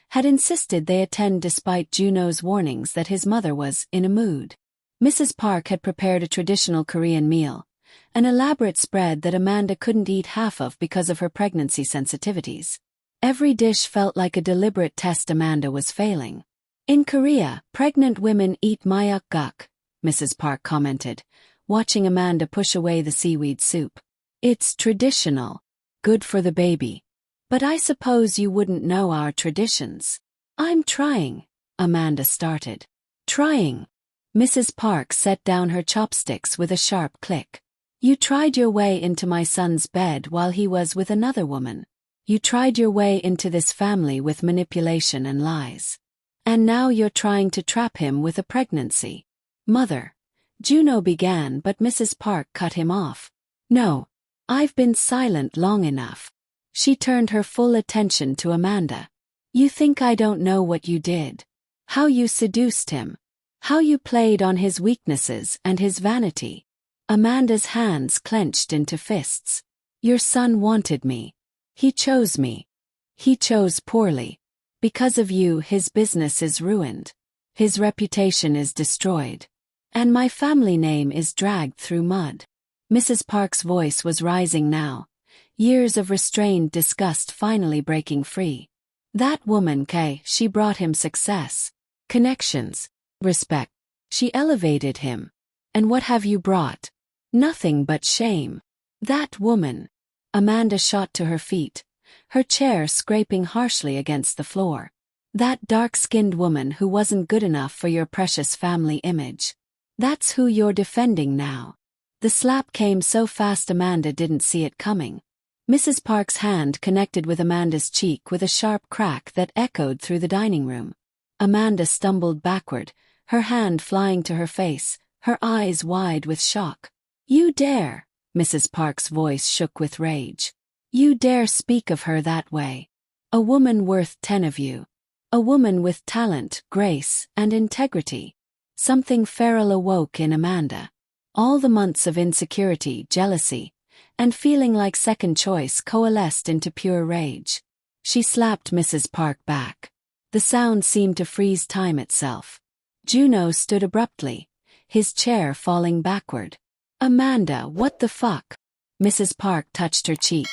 had insisted they attend despite Juno's warnings that his mother was in a mood. Mrs. Park had prepared a traditional Korean meal, an elaborate spread that Amanda couldn't eat half of because of her pregnancy sensitivities. Every dish felt like a deliberate test Amanda was failing. In Korea, pregnant women eat myeokguk, Mrs. Park commented, watching Amanda push away the seaweed soup. It's traditional. Good for the baby. But I suppose you wouldn't know our traditions. I'm trying, Amanda started. Trying. Mrs. Park set down her chopsticks with a sharp click. You tried your way into my son's bed while he was with another woman. You tried your way into this family with manipulation and lies. And now you're trying to trap him with a pregnancy. Mother. Juno began, but Mrs. Park cut him off. No. I've been silent long enough. She turned her full attention to Amanda. You think I don't know what you did? How you seduced him? How you played on his weaknesses and his vanity? Amanda's hands clenched into fists. Your son wanted me. He chose me. He chose poorly. Because of you, his business is ruined. His reputation is destroyed. And my family name is dragged through mud. Mrs. Park's voice was rising now, years of restrained disgust finally breaking free. That woman, Kei, she brought him success, connections, respect. She elevated him. And what have you brought? Nothing but shame. That woman. Amanda shot to her feet, her chair scraping harshly against the floor. That dark-skinned woman who wasn't good enough for your precious family image. That's who you're defending now. The slap came so fast Amanda didn't see it coming. Mrs. Park's hand connected with Amanda's cheek with a sharp crack that echoed through the dining room. Amanda stumbled backward, her hand flying to her face, her eyes wide with shock. You dare, Mrs. Park's voice shook with rage. You dare speak of her that way. A woman worth 10 of you. A woman with talent, grace, and integrity. Something feral awoke in Amanda. All the months of insecurity, jealousy, and feeling like second choice coalesced into pure rage. She slapped Mrs. Park back. The sound seemed to freeze time itself. Juno stood abruptly, his chair falling backward. Amanda, what the fuck? Mrs. Park touched her cheek,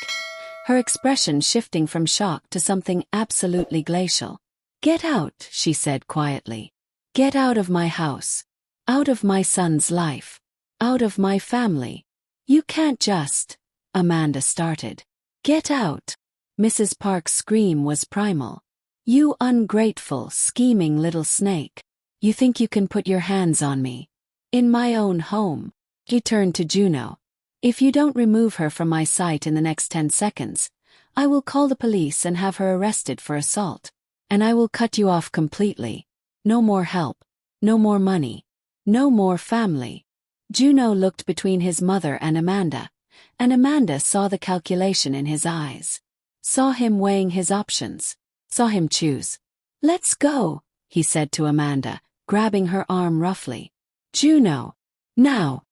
her expression shifting from shock to something absolutely glacial. Get out, she said quietly. Get out of my house. Out of my son's life. Out of my family. You can't just. Amanda started. Get out. Mrs. Park's scream was primal. You ungrateful, scheming little snake. You think you can put your hands on me? In my own home. He turned to Juno. If you don't remove her from my sight in the next 10 seconds, I will call the police and have her arrested for assault. and I will cut you off completely. No more help. No more money. No more family. Juno looked between his mother and Amanda saw the calculation in his eyes. Saw him weighing his options. Saw him choose. "Let's go," he said to Amanda, grabbing her arm roughly. "Juno. Now."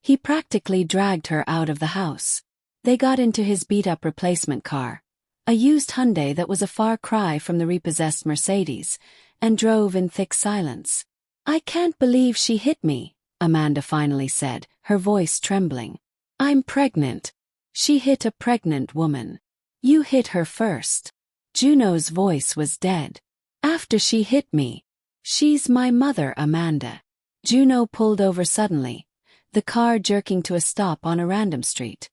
He practically dragged her out of the house. They got into his beat-up replacement car, a used Hyundai that was a far cry from the repossessed Mercedes, and drove in thick silence. "I can't believe she hit me," Amanda finally said, her voice trembling. "I'm pregnant." "She hit a pregnant woman. You hit her first." Juno's voice was dead. "After she hit me. She's my mother, Amanda." Juno pulled over suddenly, the car jerking to a stop on a random street.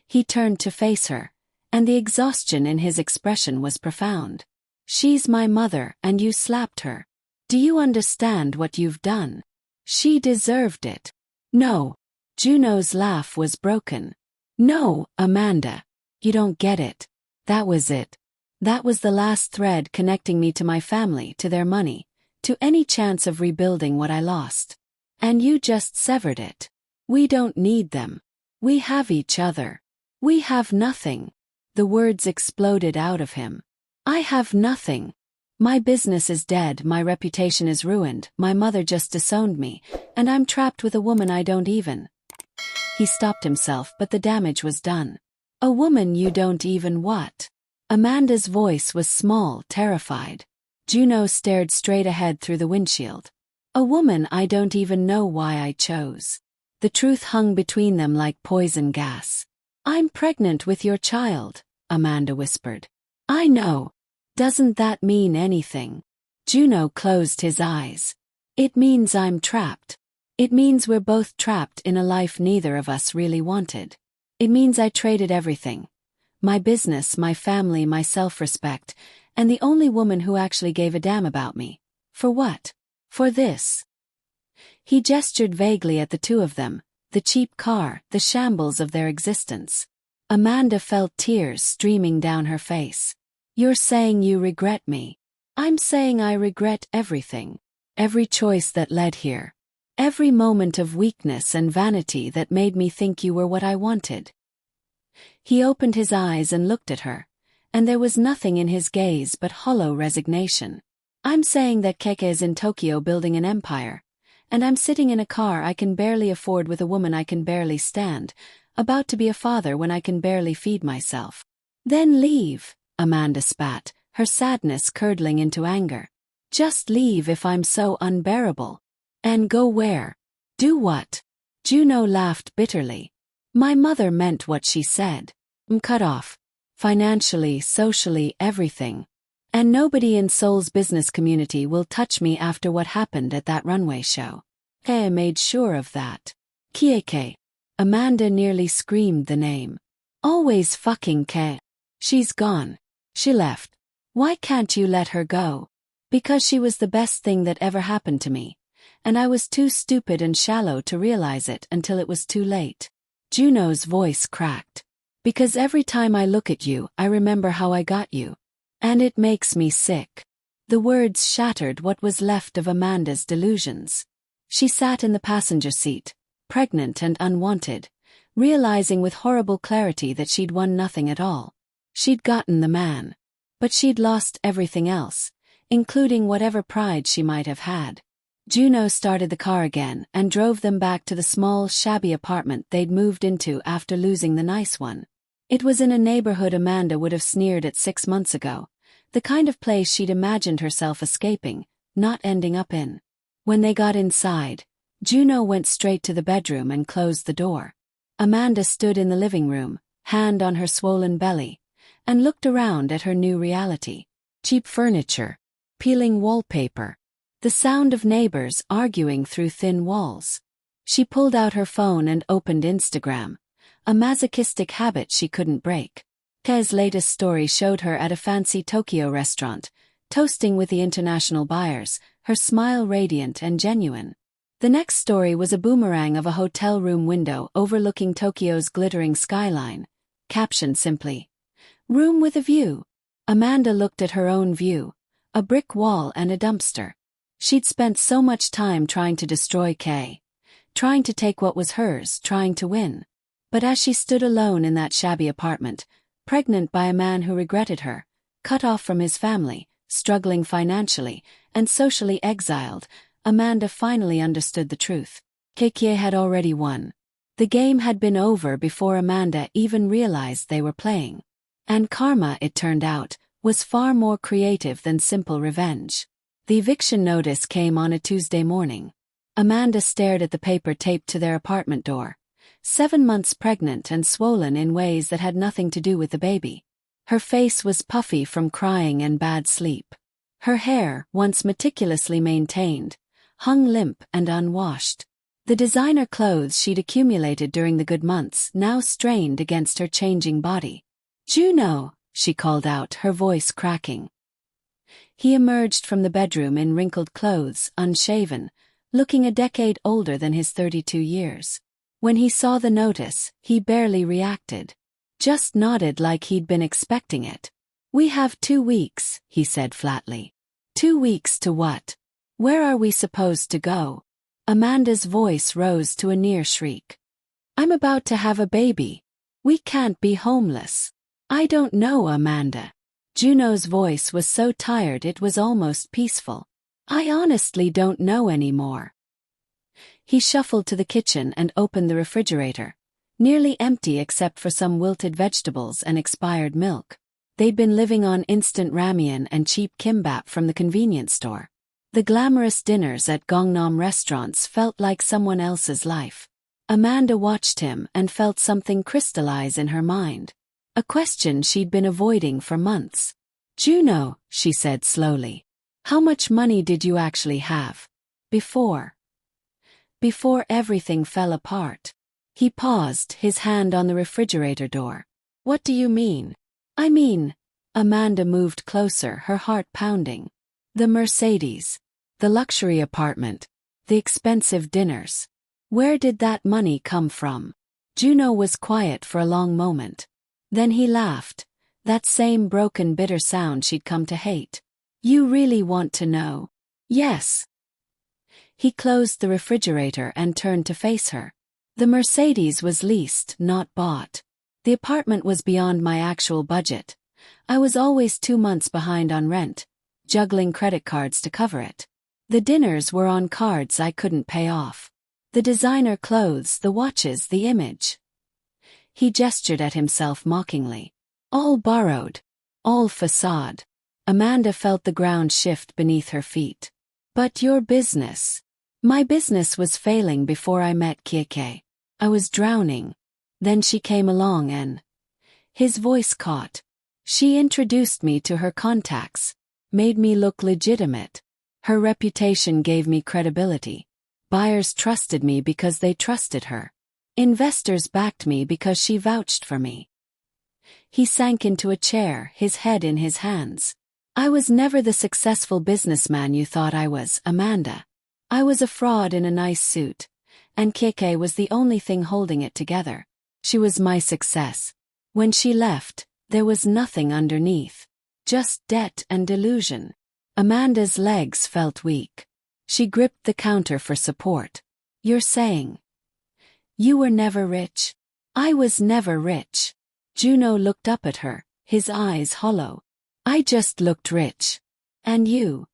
He turned to face her, and the exhaustion in his expression was profound. "She's my mother and you slapped her. Do you understand what you've done? She deserved it." "No." Juno's laugh was broken. "No, Amanda. You don't get it. That was it. That was the last thread connecting me to my family, to their money, to any chance of rebuilding what I lost. And you just severed it. We don't need them. We have each other. We have nothing." The words exploded out of him. "I have nothing. My business is dead, my reputation is ruined, my mother just disowned me, and I'm trapped with a woman I don't even." He stopped himself, but the damage was done. "A woman you don't even what?" Amanda's voice was small, terrified. Juno stared straight ahead through the windshield. "A woman I don't even know why I chose." The truth hung between them like poison gas. "I'm pregnant with your child," Amanda whispered. "I know. Doesn't that mean anything?" Juno closed his eyes. "It means I'm trapped. It means we're both trapped in a life neither of us really wanted. It means I traded everything. My business, my family, my self-respect, and the only woman who actually gave a damn about me. For what? For this." He gestured vaguely at the two of them, the cheap car, the shambles of their existence. Amanda felt tears streaming down her face. "You're saying you regret me. I'm saying I regret everything. Every choice that led here. Every moment of weakness and vanity that made me think you were what I wanted." He opened his eyes and looked at her, and there was nothing in his gaze but hollow resignation. "I'm saying that Keke is in Tokyo building an empire, and I'm sitting in a car I can barely afford with a woman I can barely stand, about to be a father when I can barely feed myself." "Then leave," Amanda spat, her sadness curdling into anger. "Just leave if I'm so unbearable." "And go where? Do what?" Juno laughed bitterly. "My mother meant what she said. I'm cut off. Financially, socially, everything. And nobody in Seoul's business community will touch me after what happened at that runway show. Kei made sure of that." "Kieke." Amanda nearly screamed the name. "Always fucking Kei. She's gone. She left. Why can't you let her go?" "Because she was the best thing that ever happened to me. And I was too stupid and shallow to realize it until it was too late." Juno's voice cracked. "Because every time I look at you, I remember how I got you. And it makes me sick." The words shattered what was left of Amanda's delusions. She sat in the passenger seat, pregnant and unwanted, realizing with horrible clarity that she'd won nothing at all. She'd gotten the man. But she'd lost everything else, including whatever pride she might have had. Juno started the car again and drove them back to the small, shabby apartment they'd moved into after losing the nice one. It was in a neighborhood Amanda would have sneered at 6 months ago, the kind of place she'd imagined herself escaping, not ending up in. When they got inside, Juno went straight to the bedroom and closed the door. Amanda stood in the living room, hand on her swollen belly, and looked around at her new reality. Cheap furniture, peeling wallpaper, the sound of neighbors arguing through thin walls. She pulled out her phone and opened Instagram, a masochistic habit she couldn't break. Kei's latest story showed her at a fancy Tokyo restaurant, toasting with the international buyers, her smile radiant and genuine. The next story was a boomerang of a hotel room window overlooking Tokyo's glittering skyline, captioned simply, "Room with a view." Amanda looked at her own view, a brick wall and a dumpster. She'd spent so much time trying to destroy Kay, trying to take what was hers, trying to win. But as she stood alone in that shabby apartment, pregnant by a man who regretted her, cut off from his family, struggling financially, and socially exiled, Amanda finally understood the truth. Kay had already won. The game had been over before Amanda even realized they were playing. And karma, it turned out, was far more creative than simple revenge. The eviction notice came on a Tuesday morning. Amanda stared at the paper taped to their apartment door. 7 months pregnant and swollen in ways that had nothing to do with the baby. Her face was puffy from crying and bad sleep. Her hair, once meticulously maintained, hung limp and unwashed. The designer clothes she'd accumulated during the good months now strained against her changing body. "Juno," she called out, her voice cracking. He emerged from the bedroom in wrinkled clothes, unshaven, looking a decade older than his 32 years. When he saw the notice, he barely reacted. Just nodded like he'd been expecting it. "We have 2 weeks, he said flatly. 2 weeks to what? Where are we supposed to go?" Amanda's voice rose to a near shriek. "I'm about to have a baby. We can't be homeless." "I don't know, Amanda." Juno's voice was so tired it was almost peaceful. "I honestly don't know anymore." He shuffled to the kitchen and opened the refrigerator, nearly empty except for some wilted vegetables and expired milk. They'd been living on instant ramen and cheap kimbap from the convenience store. The glamorous dinners at Gangnam restaurants felt like someone else's life. Amanda watched him and felt something crystallize in her mind. A question she'd been avoiding for months. "Juno," she said slowly, "how much money did you actually have? Before everything fell apart." He paused, his hand on the refrigerator door. "What do you mean?" "I mean," Amanda moved closer, her heart pounding. "The Mercedes, the luxury apartment, the expensive dinners. Where did that money come from?" Juno was quiet for a long moment. Then he laughed, that same broken, bitter sound she'd come to hate. "You really want to know?" "Yes." He closed the refrigerator and turned to face her. "The Mercedes was leased, not bought. The apartment was beyond my actual budget. I was always 2 months behind on rent, juggling credit cards to cover it. The dinners were on cards I couldn't pay off. The designer clothes, the watches, the image." He gestured at himself mockingly. "All borrowed. All facade." Amanda felt the ground shift beneath her feet. "But your business?" "My business was failing before I met Kay. I was drowning. Then she came along and..." His voice caught. "She introduced me to her contacts, made me look legitimate. Her reputation gave me credibility. Buyers trusted me because they trusted her. Investors backed me because she vouched for me." He sank into a chair, his head in his hands. "I was never the successful businessman you thought I was, Amanda. I was a fraud in a nice suit, and Kay was the only thing holding it together. She was my success. When she left, there was nothing underneath. Just debt and delusion." Amanda's legs felt weak. She gripped the counter for support. "You're saying you were never rich?" "I was never rich." Juno looked up at her, his eyes hollow. "I just looked rich. And you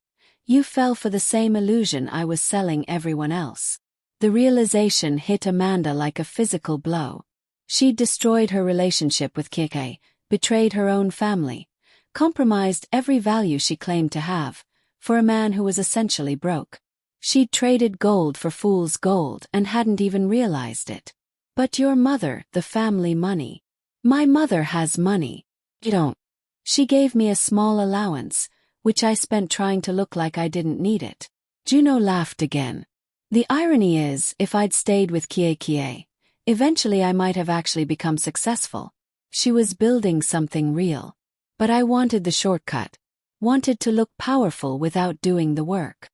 fell for the same illusion I was selling everyone else." The realization hit Amanda like a physical blow. She'd destroyed her relationship with Kay, betrayed her own family, compromised every value she claimed to have, for a man who was essentially broke. She'd traded gold for fool's gold and hadn't even realized it. "But your mother, the family money." "My mother has money. You don't." "She gave me a small allowance, which I spent trying to look like I didn't need it." Juno laughed again. "The irony is, if I'd stayed with Kay, eventually I might have actually become successful. She was building something real. But I wanted the shortcut. Wanted to look powerful without doing the work."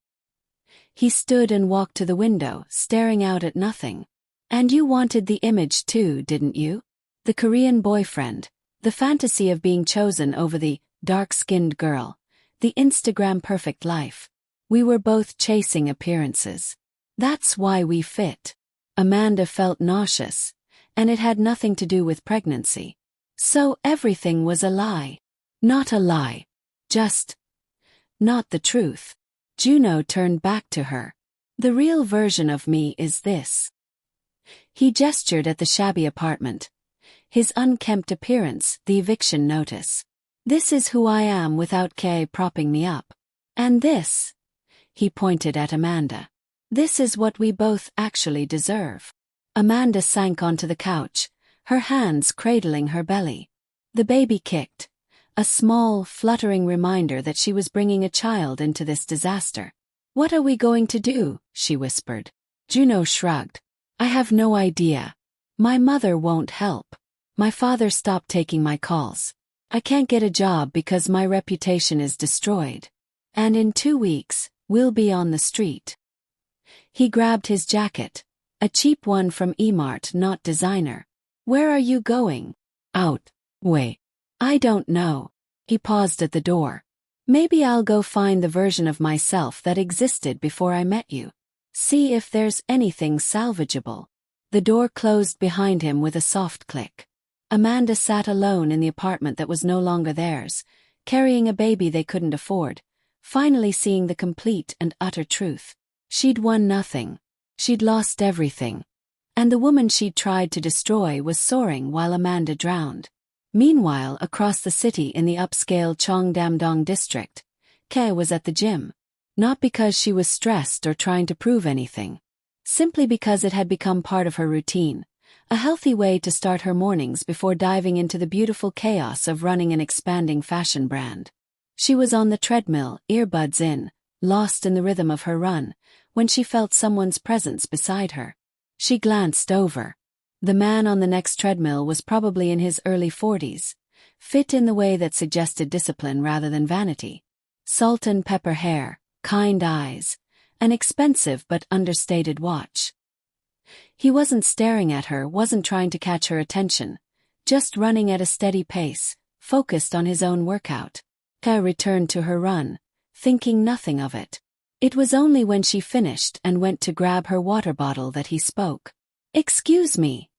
He stood and walked to the window, staring out at nothing. "And you wanted the image too, didn't you? The Korean boyfriend, the fantasy of being chosen over the dark-skinned girl, the Instagram-perfect life. We were both chasing appearances. That's why we fit. Amanda felt nauseous, and it had nothing to do with pregnancy. So everything was a lie. Not a lie. Just not the truth. Juno turned back to her. The real version of me is this. He gestured at the shabby apartment. His unkempt appearance, the eviction notice. This is who I am without Kay propping me up. And this, he pointed at Amanda. This is what we both actually deserve. Amanda sank onto the couch, her hands cradling her belly. The baby kicked, a small, fluttering reminder that she was bringing a child into this disaster. What are we going to do? She whispered. Juno shrugged. I have no idea. My mother won't help. My father stopped taking my calls. I can't get a job because my reputation is destroyed. And in 2 weeks, we'll be on the street. He grabbed his jacket, a cheap one from E-Mart, not designer. Where are you going? Out. Wait. I don't know. He paused at the door. Maybe I'll go find the version of myself that existed before I met you. See if there's anything salvageable. The door closed behind him with a soft click. Amanda sat alone in the apartment that was no longer theirs, carrying a baby they couldn't afford, finally seeing the complete and utter truth. She'd won nothing. She'd lost everything. And the woman she'd tried to destroy was soaring while Amanda drowned. Meanwhile, across the city in the upscale Cheongdam-dong district, Kay was at the gym. Not because she was stressed or trying to prove anything. Simply because it had become part of her routine, a healthy way to start her mornings before diving into the beautiful chaos of running an expanding fashion brand. She was on the treadmill, earbuds in, lost in the rhythm of her run, when she felt someone's presence beside her. She glanced over. The man on the next treadmill was probably in his early 40s, fit in the way that suggested discipline rather than vanity. Salt and pepper hair, kind eyes, an expensive but understated watch. He wasn't staring at her, wasn't trying to catch her attention, just running at a steady pace, focused on his own workout. Kay returned to her run, thinking nothing of it. It was only when she finished and went to grab her water bottle that he spoke. "Excuse me,"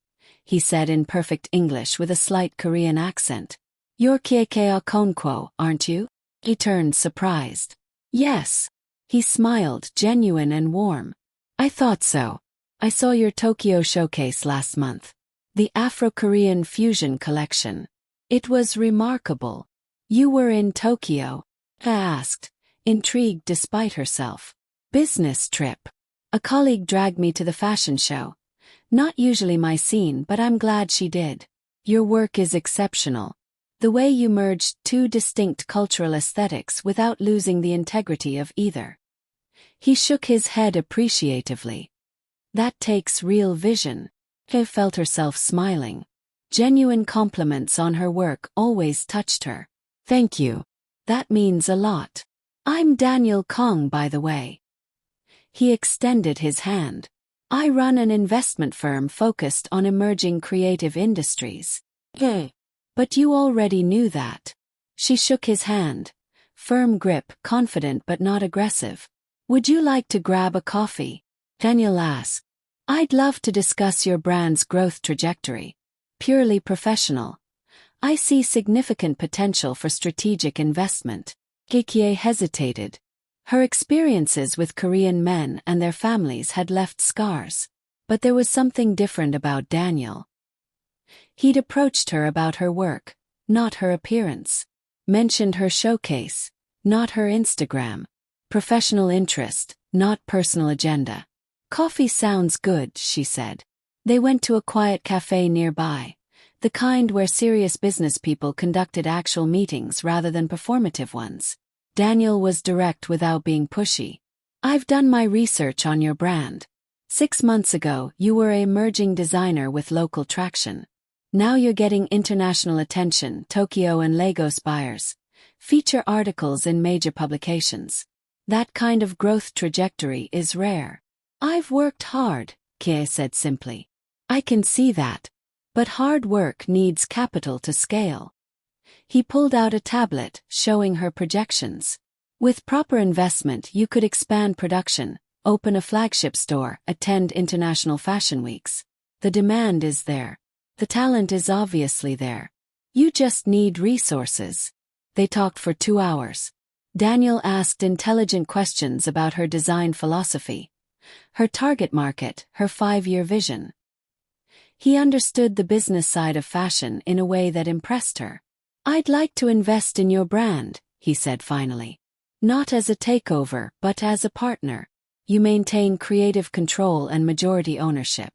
he said in perfect English with a slight Korean accent. "You're Kiekea Konkwo, aren't you?" He turned surprised. "Yes." He smiled, genuine and warm. "I thought so. I saw your Tokyo showcase last month. The Afro-Korean fusion collection. It was remarkable." "You were in Tokyo?" I asked, intrigued despite herself. "Business trip. A colleague dragged me to the fashion show. Not usually my scene, but I'm glad she did. Your work is exceptional. The way you merged two distinct cultural aesthetics without losing the integrity of either." He shook his head appreciatively. "That takes real vision." Kay felt herself smiling. Genuine compliments on her work always touched her. "Thank you. That means a lot. I'm Daniel Kong, by the way." He extended his hand. "I run an investment firm focused on emerging creative industries." "But you already knew that." She shook his hand. Firm grip, confident but not aggressive. "Would you like to grab a coffee?" Daniel asked. "I'd love to discuss your brand's growth trajectory. Purely professional. I see significant potential for strategic investment." Kikie hesitated. Her experiences with Korean men and their families had left scars. But there was something different about Daniel. He'd approached her about her work, not her appearance. Mentioned her showcase, not her Instagram. Professional interest, not personal agenda. "Coffee sounds good," she said. They went to a quiet cafe nearby, the kind where serious business people conducted actual meetings rather than performative ones. Daniel was direct without being pushy. "I've done my research on your brand. 6 months ago, you were an emerging designer with local traction. Now you're getting international attention, Tokyo and Lagos buyers. Feature articles in major publications. That kind of growth trajectory is rare." "I've worked hard," Kie said simply. "I can see that. But hard work needs capital to scale." He pulled out a tablet, showing her projections. With proper investment, you could expand production, open a flagship store, attend international fashion weeks. The demand is there. The talent is obviously there. You just need resources. They talked for 2 hours. Daniel asked intelligent questions about her design philosophy, her target market, her 5-year vision. He understood the business side of fashion in a way that impressed her. "I'd like to invest in your brand," he said finally. "Not as a takeover, but as a partner. You maintain creative control and majority ownership.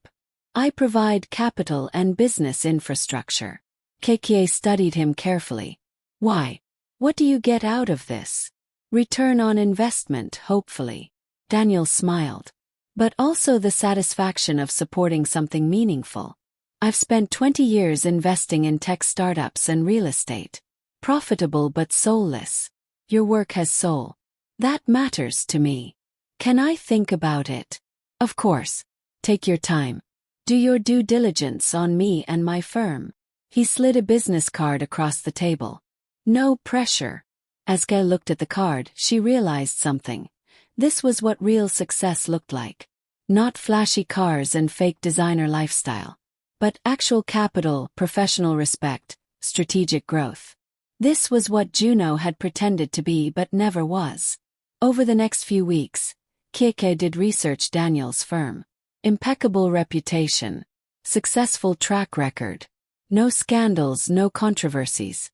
I provide capital and business infrastructure." Kekie studied him carefully. "Why? What do you get out of this?" "Return on investment, hopefully." Daniel smiled. "But also the satisfaction of supporting something meaningful. I've spent 20 years investing in tech startups and real estate. Profitable but soulless. Your work has soul. That matters to me. Can I think about it?" "Of course. Take your time. Do your due diligence on me and my firm." He slid a business card across the table. "No pressure." As Kay looked at the card, she realized something. This was what real success looked like. Not flashy cars and fake designer lifestyle, but actual capital, professional respect, strategic growth. This was what Juno had pretended to be but never was. Over the next few weeks, Keke did research Daniel's firm. Impeccable reputation. Successful track record. No scandals, no controversies.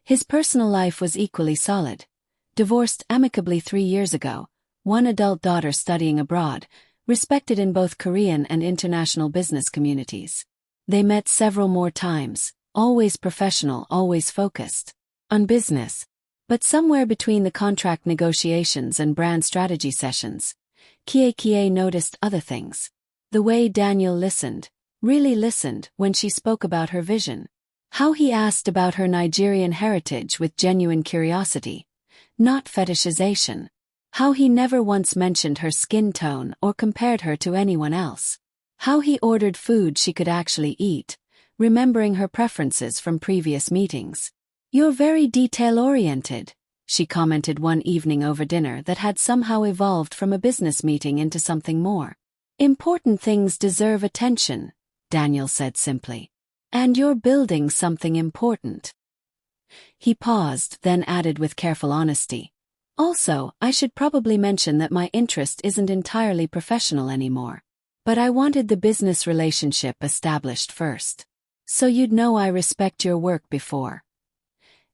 His personal life was equally solid. Divorced amicably 3 years ago, 1 adult daughter studying abroad, respected in both Korean and international business communities. They met several more times, always professional, always focused on business. But somewhere between the contract negotiations and brand strategy sessions, Kie noticed other things. The way Daniel listened, really listened, when she spoke about her vision. How he asked about her Nigerian heritage with genuine curiosity, not fetishization. How he never once mentioned her skin tone or compared her to anyone else. How he ordered food she could actually eat, remembering her preferences from previous meetings. "You're very detail-oriented," she commented one evening over dinner that had somehow evolved from a business meeting into something more. "Important things deserve attention," Daniel said simply. "And you're building something important." He paused, then added with careful honesty. "Also, I should probably mention that my interest isn't entirely professional anymore. But I wanted the business relationship established first. So you'd know I respect your work before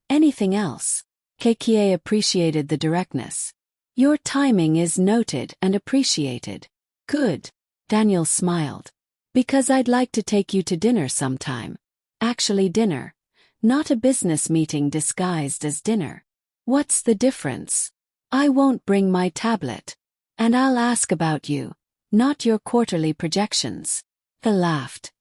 anything else." Kekie appreciated the directness. "Your timing is noted and appreciated." "Good." Daniel smiled. "Because I'd like to take you to dinner sometime. Actually dinner. Not a business meeting disguised as dinner." "What's the difference?" "I won't bring my tablet. And I'll ask about you, not your quarterly projections." He laughed.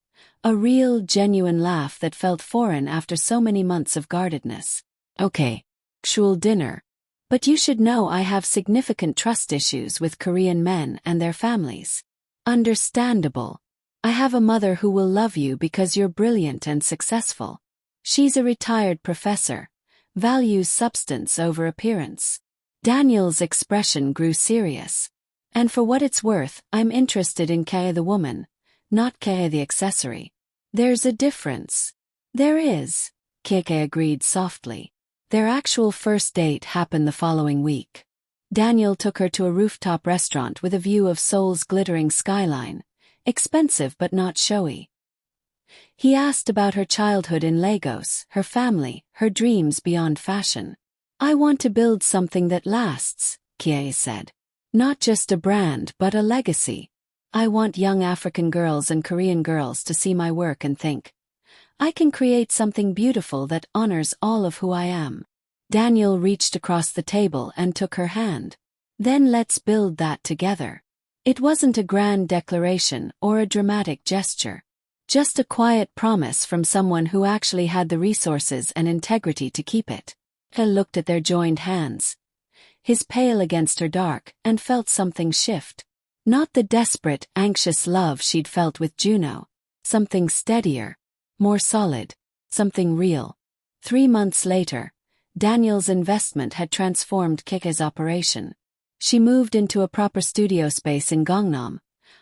A real, genuine laugh that felt foreign after so many months of guardedness. "Okay. Actual dinner. But you should know I have significant trust issues with Korean men and their families." "Understandable. I have a mother who will love you because you're brilliant and successful. She's a retired professor, values substance over appearance." Daniel's expression grew serious. "And for what it's worth, I'm interested in Kaya the woman, not Kaya the accessory." "There's a difference." "There is," Keke agreed softly. Their actual first date happened the following week. Daniel took her to a rooftop restaurant with a view of Seoul's glittering skyline, expensive but not showy. He asked about her childhood in Lagos, her family, her dreams beyond fashion. "I want to build something that lasts," Kie said. "Not just a brand but a legacy. I want young African girls and Korean girls to see my work and think, I can create something beautiful that honors all of who I am." Daniel reached across the table and took her hand. "Then let's build that together." It wasn't a grand declaration or a dramatic gesture. Just a quiet promise from someone who actually had the resources and integrity to keep it. He looked at their joined hands. His pale against her dark, and felt something shift. Not the desperate, anxious love she'd felt with Juno. Something steadier. More solid. Something real. 3 months later, Daniel's investment had transformed Keke's operation. She moved into a proper studio space in Gangnam,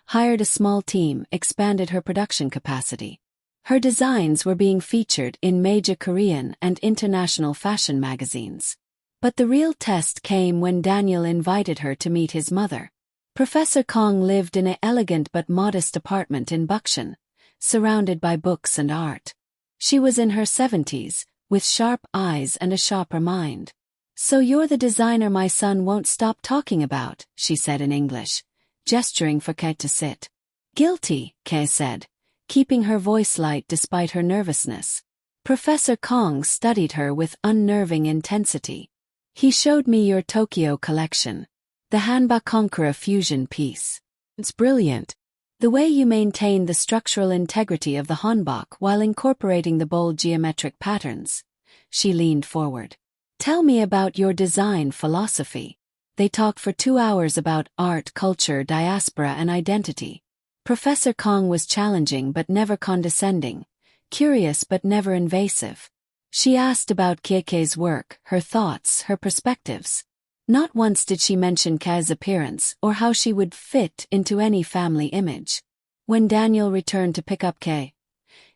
hired a small team, expanded her production capacity. Her designs were being featured in major Korean and international fashion magazines. But the real test came when Daniel invited her to meet his mother. Professor Kong lived in an elegant but modest apartment in Bukshan, surrounded by books and art. She was in her 70s, with sharp eyes and a sharper mind. "So you're the designer my son won't stop talking about," she said in English, gesturing for Kate to sit. "Guilty," Kate said, keeping her voice light despite her nervousness. Professor Kong studied her with unnerving intensity. "He showed me your Tokyo collection. The Hanba Conqueror fusion piece. It's brilliant. The way you maintain the structural integrity of the hanbok while incorporating the bold geometric patterns." She leaned forward. "Tell me about your design philosophy." They talked for 2 hours about art, culture, diaspora, and identity. Professor Kong was challenging but never condescending, curious but never invasive. She asked about Keke's work, her thoughts, her perspectives. Not once did she mention Ka's appearance or how she would fit into any family image. When Daniel returned to pick up Ke,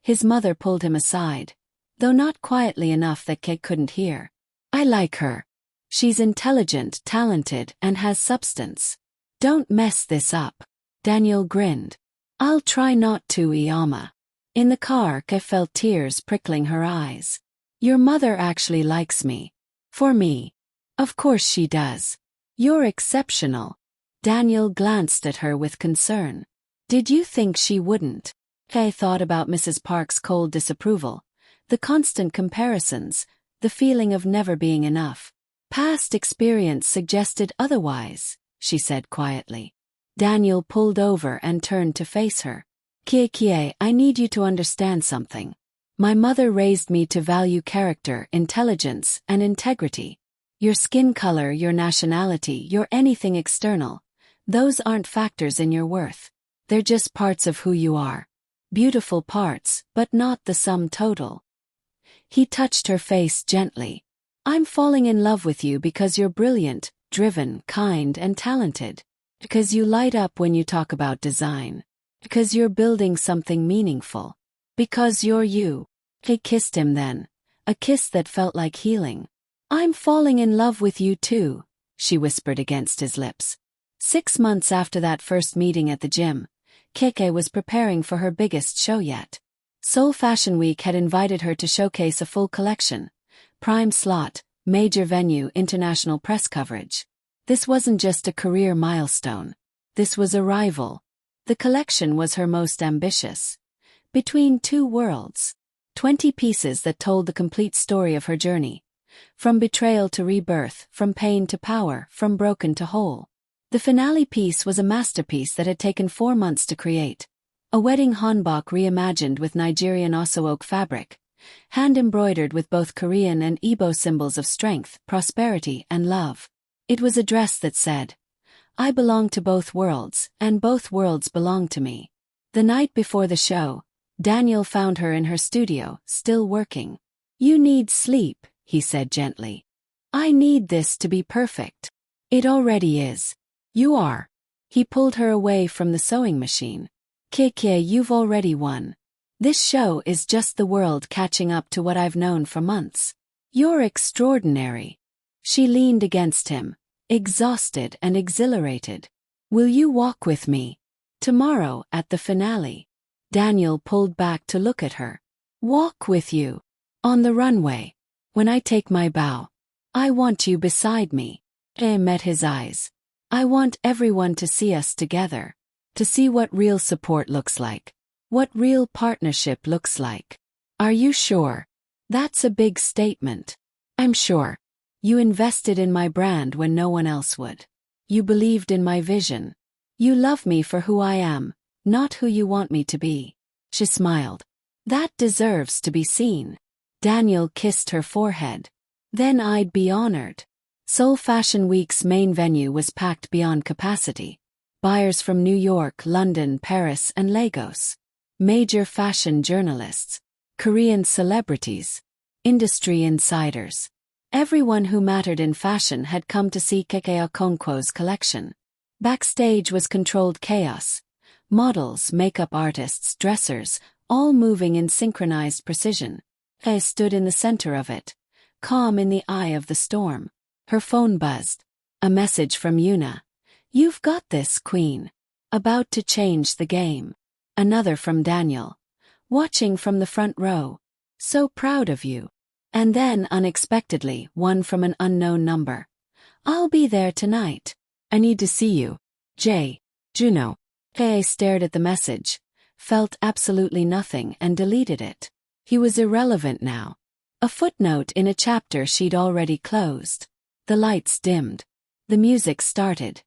his mother pulled him aside, though not quietly enough that Ke couldn't hear. "I like her. She's intelligent, talented, and has substance. Don't mess this up." Daniel grinned. "I'll try not to, Iyama." In the car, Ke felt tears prickling her eyes. "Your mother actually likes me. For me. Of course she does. You're exceptional." Daniel glanced at her with concern. "Did you think she wouldn't?" Ke thought about Mrs. Park's cold disapproval, the constant comparisons, the feeling of never being enough. "Past experience suggested otherwise," she said quietly. Daniel pulled over and turned to face her. "Kie, I need you to understand something. My mother raised me to value character, intelligence, and integrity. Your skin color, your nationality, your anything external, those aren't factors in your worth. They're just parts of who you are. Beautiful parts, but not the sum total." He touched her face gently. "I'm falling in love with you because you're brilliant, driven, kind, and talented. Because you light up when you talk about design. Because you're building something meaningful. Because you're you." He kissed him then, a kiss that felt like healing. "I'm falling in love with you too," she whispered against his lips. 6 months after that first meeting at the gym, Keke was preparing for her biggest show yet. Seoul Fashion Week had invited her to showcase a full collection. Prime slot, major venue, international press coverage. This wasn't just a career milestone. This was a rival. The collection was her most ambitious. Between two worlds. 20 pieces that told the complete story of her journey. From betrayal to rebirth, from pain to power, from broken to whole. The finale piece was a masterpiece that had taken 4 months to create. A wedding hanbok reimagined with Nigerian oso oak fabric, hand-embroidered with both Korean and Igbo symbols of strength, prosperity, and love. It was a dress that said, "I belong to both worlds, and both worlds belong to me." The night before the show, Daniel found her in her studio, still working. "You need sleep," he said gently. "I need this to be perfect." "It already is. You are." He pulled her away from the sewing machine. "Keke, you've already won. This show is just the world catching up to what I've known for months. You're extraordinary." She leaned against him, exhausted and exhilarated. "Will you walk with me? Tomorrow at the finale." Daniel pulled back to look at her. "Walk with you? On the runway? When I take my bow? I want you beside me." He met his eyes. "I want everyone to see us together. To see what real support looks like. What real partnership looks like." "Are you sure?" "That's a big statement." "I'm sure. You invested in my brand when no one else would. You believed in my vision. You love me for who I am, not who you want me to be." She smiled. "That deserves to be seen." Daniel kissed her forehead. "Then I'd be honored." Seoul Fashion Week's main venue was packed beyond capacity. Buyers from New York, London, Paris, and Lagos. Major fashion journalists. Korean celebrities. Industry insiders. Everyone who mattered in fashion had come to see Keke Okonkwo's collection. Backstage was controlled chaos. Models, makeup artists, dressers, all moving in synchronized precision. Keke stood in the center of it, calm in the eye of the storm. Her phone buzzed. A message from Yuna. "You've got this, Queen." About to change the game. Another from Daniel. Watching from the front row. "So proud of you." And then, unexpectedly, one from an unknown number. "I'll be there tonight. I need to see you. J. Juno." Kei stared at the message, felt absolutely nothing and deleted it. He was irrelevant now. A footnote in a chapter she'd already closed. The lights dimmed. The music started.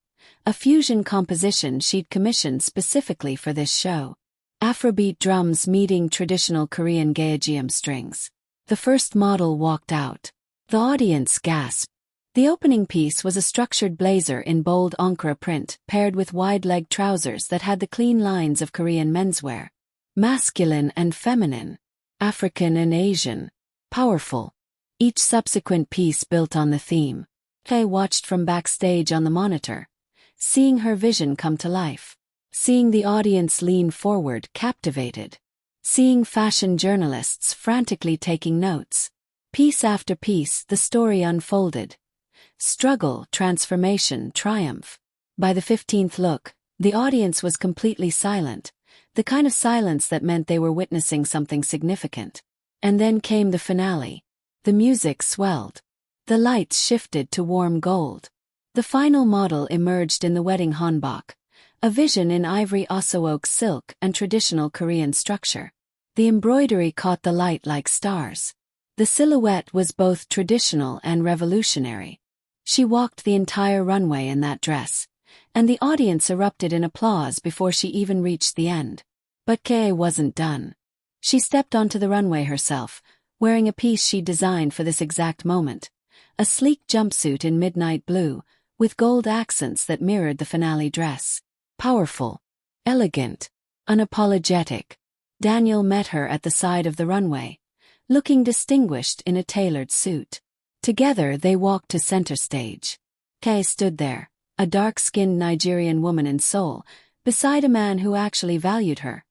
A fusion composition she'd commissioned specifically for this show. Afrobeat drums meeting traditional Korean gaegeum strings. The first model walked out. The audience gasped. The opening piece was a structured blazer in bold Ankara print, paired with wide-leg trousers that had the clean lines of Korean menswear. Masculine and feminine. African and Asian. Powerful. Each subsequent piece built on the theme. Kei watched from backstage on the monitor, seeing her vision come to life. Seeing the audience lean forward, captivated. Seeing fashion journalists frantically taking notes. Piece after piece, the story unfolded. Struggle, transformation, triumph. By the 15th look, the audience was completely silent, the kind of silence that meant they were witnessing something significant. And then came the finale. The music swelled. The lights shifted to warm gold. The final model emerged in the wedding hanbok, a vision in ivory oseoak silk and traditional Korean structure. The embroidery caught the light like stars. The silhouette was both traditional and revolutionary. She walked the entire runway in that dress, and the audience erupted in applause before she even reached the end. But Kei wasn't done. She stepped onto the runway herself, wearing a piece she designed for this exact moment. A sleek jumpsuit in midnight blue, with gold accents that mirrored the finale dress. Powerful. Elegant. Unapologetic. Daniel met her at the side of the runway, looking distinguished in a tailored suit. Together they walked to center stage. Kei stood there, a dark-skinned Nigerian woman in Seoul, beside a man who actually valued her,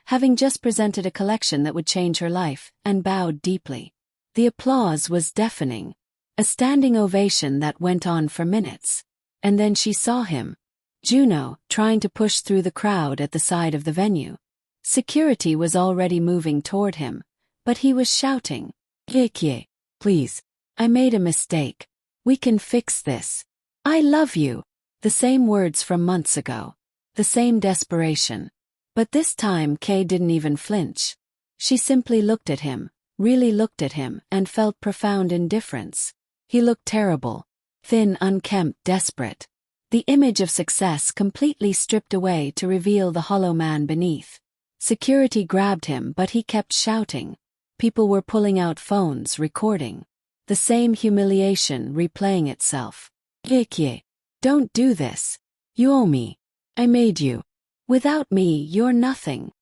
having just presented a collection that would change her life, and bowed deeply. The applause was deafening, a standing ovation that went on for minutes. And then she saw him, Juno, trying to push through the crowd at the side of the venue. Security was already moving toward him, but he was shouting, "Kei, please. I made a mistake. We can fix this. I love you." The same words from months ago. The same desperation. But this time Kei didn't even flinch. She simply looked at him, really looked at him, and felt profound indifference. He looked terrible. Thin, unkempt, desperate. The image of success completely stripped away to reveal the hollow man beneath. Security grabbed him, but he kept shouting. People were pulling out phones, recording. The same humiliation replaying itself. "Kei, don't do this. You owe me. I made you. Without me, you're nothing."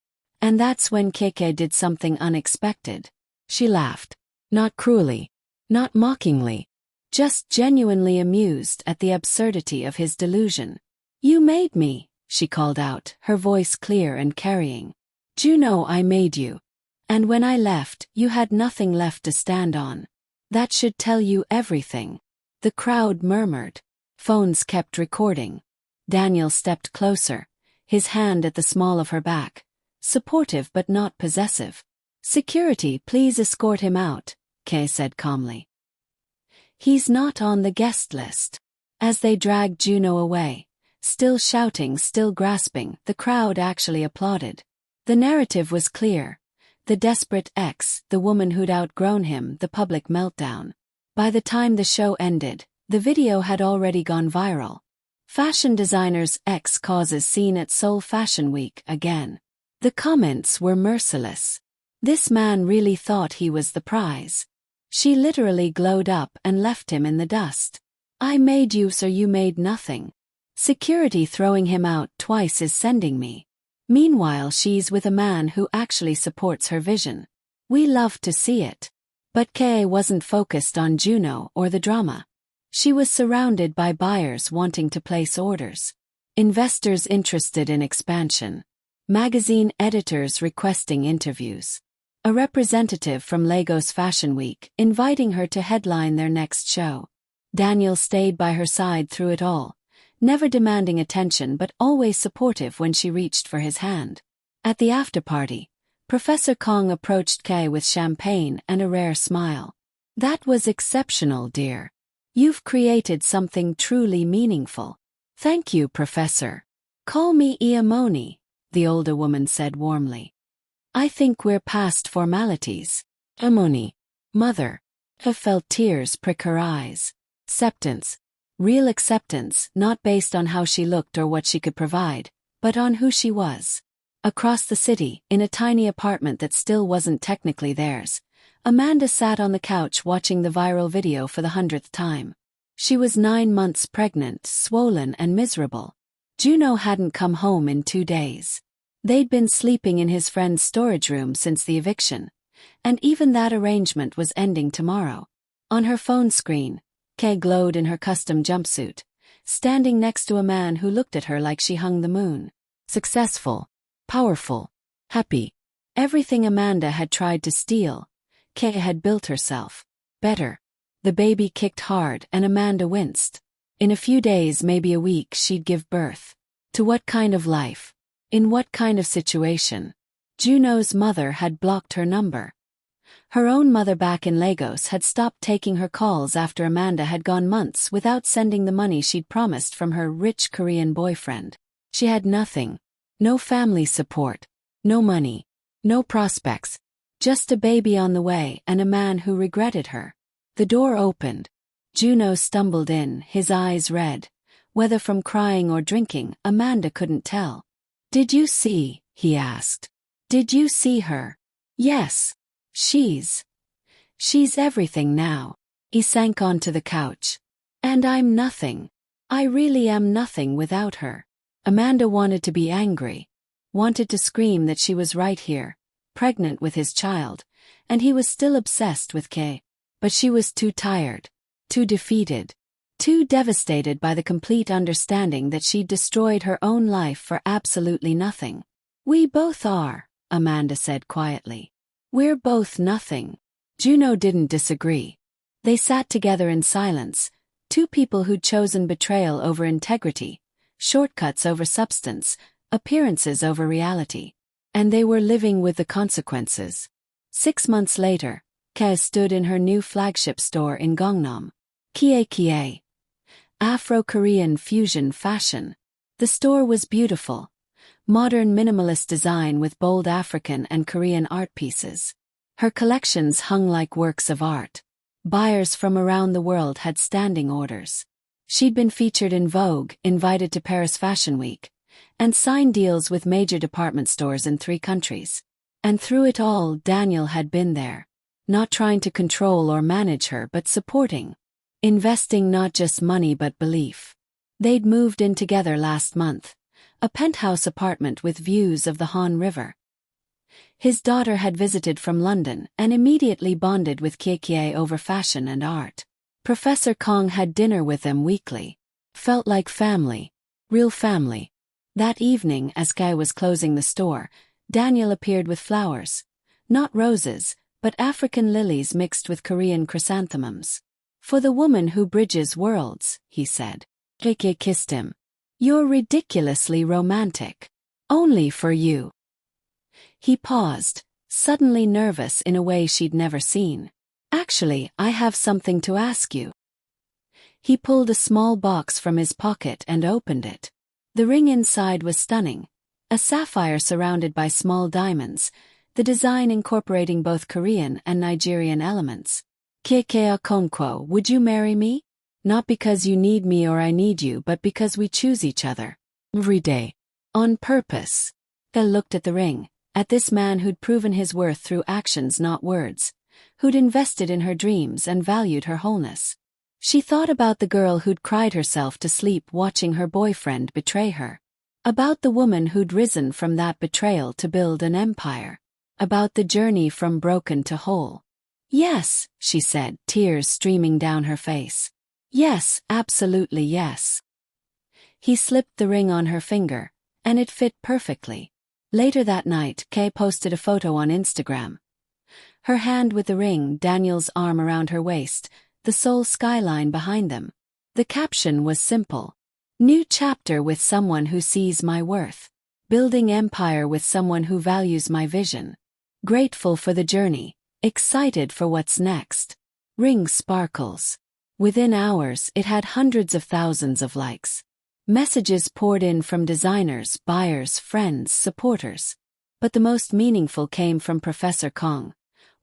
And that's when Kei did something unexpected. She laughed. Not cruelly. Not mockingly. Just genuinely amused at the absurdity of his delusion. "You made me," she called out, her voice clear and carrying. "Juno, I made you. And when I left, you had nothing left to stand on. That should tell you everything." The crowd murmured. Phones kept recording. Daniel stepped closer, his hand at the small of her back, supportive but not possessive. "Security, please escort him out," Kei said calmly. "He's not on the guest list." As they dragged Juno away, still shouting, still grasping, the crowd actually applauded. The narrative was clear. The desperate ex, the woman who'd outgrown him, the public meltdown. By the time the show ended, the video had already gone viral. Fashion designer's ex causes seen at Seoul Fashion Week again. The comments were merciless. This man really thought he was the prize. She literally glowed up and left him in the dust. "I made you so you made nothing. Security throwing him out twice is sending me." Meanwhile she's with a man who actually supports her vision. We love to see it. But Kay wasn't focused on Juno or the drama. She was surrounded by buyers wanting to place orders, investors interested in expansion, magazine editors requesting interviews, a representative from Lagos Fashion Week inviting her to headline their next show. Daniel stayed by her side through it all, never demanding attention but always supportive when she reached for his hand. At the after-party, Professor Kong approached Kay with champagne and a rare smile. "That was exceptional, dear. You've created something truly meaningful." "Thank you, Professor. Call me Iamoni," the older woman said warmly. "I think we're past formalities." "Iamoni, mother." Kay felt tears prick her eyes. Acceptance. Real acceptance, not based on how she looked or what she could provide, but on who she was. Across the city, in a tiny apartment that still wasn't technically theirs, Amanda sat on the couch watching the viral video for the 100th time. She was 9 months pregnant, swollen and miserable. Juno hadn't come home in 2 days. They'd been sleeping in his friend's storage room since the eviction, and even that arrangement was ending tomorrow. On her phone screen, Kay glowed in her custom jumpsuit, standing next to a man who looked at her like she hung the moon. Successful, powerful, happy. Everything Amanda had tried to steal, Kay had built herself. Better. The baby kicked hard and Amanda winced. In a few days, maybe a week, she'd give birth. To what kind of life? In what kind of situation? Juno's mother had blocked her number. Her own mother back in Lagos had stopped taking her calls after Amanda had gone months without sending the money she'd promised from her rich Korean boyfriend. She had nothing. No family support. No money. No prospects. Just a baby on the way and a man who regretted her. The door opened. Juno stumbled in, his eyes red. Whether from crying or drinking, Amanda couldn't tell. "Did you see?" he asked. "Did you see her?" "Yes. She's everything now." He sank onto the couch. "And I'm nothing. I really am nothing without her." Amanda wanted to be angry, wanted to scream that she was right here, pregnant with his child, and he was still obsessed with Kay. But she was too tired, too defeated, too devastated by the complete understanding that she'd destroyed her own life for absolutely nothing. "We both are," Amanda said quietly. "We're both nothing." Juno didn't disagree. They sat together in silence, two people who'd chosen betrayal over integrity, shortcuts over substance, appearances over reality. And they were living with the consequences. 6 months later, Kay stood in her new flagship store in Gangnam. Kie, Afro-Korean fusion fashion. The store was beautiful. Modern minimalist design with bold African and Korean art pieces. Her collections hung like works of art. Buyers from around the world had standing orders. She'd been featured in Vogue, invited to Paris Fashion Week, and signed deals with major department stores in 3 countries. And through it all, Daniel had been there. Not trying to control or manage her but supporting. Investing not just money but belief. They'd moved in together last month. A penthouse apartment with views of the Han River. His daughter had visited from London and immediately bonded with Kie over fashion and art. Professor Kong had dinner with them weekly. Felt like family. Real family. That evening, as Kie was closing the store, Daniel appeared with flowers. Not roses, but African lilies mixed with Korean chrysanthemums. "For the woman who bridges worlds," he said. Kie kissed him. "You're ridiculously romantic. Only for you." He paused, suddenly nervous in a way she'd never seen. "Actually, I have something to ask you." He pulled a small box from his pocket and opened it. The ring inside was stunning. A sapphire surrounded by small diamonds, the design incorporating both Korean and Nigerian elements. "Kekea Konkwo, would you marry me? Not because you need me or I need you, but because we choose each other. Every day. On purpose." They looked at the ring, at this man who'd proven his worth through actions not words, who'd invested in her dreams and valued her wholeness. She thought about the girl who'd cried herself to sleep watching her boyfriend betray her. About the woman who'd risen from that betrayal to build an empire. About the journey from broken to whole. Yes, she said, tears streaming down her face. Yes, absolutely yes. He slipped the ring on her finger, and it fit perfectly. Later that night, Kay posted a photo on Instagram. Her hand with the ring, Daniel's arm around her waist, the Seoul skyline behind them. The caption was simple. New chapter with someone who sees my worth. Building empire with someone who values my vision. Grateful for the journey. Excited for what's next. Ring sparkles. Within hours, it had hundreds of thousands of likes. Messages poured in from designers, buyers, friends, supporters. But the most meaningful came from Professor Kong.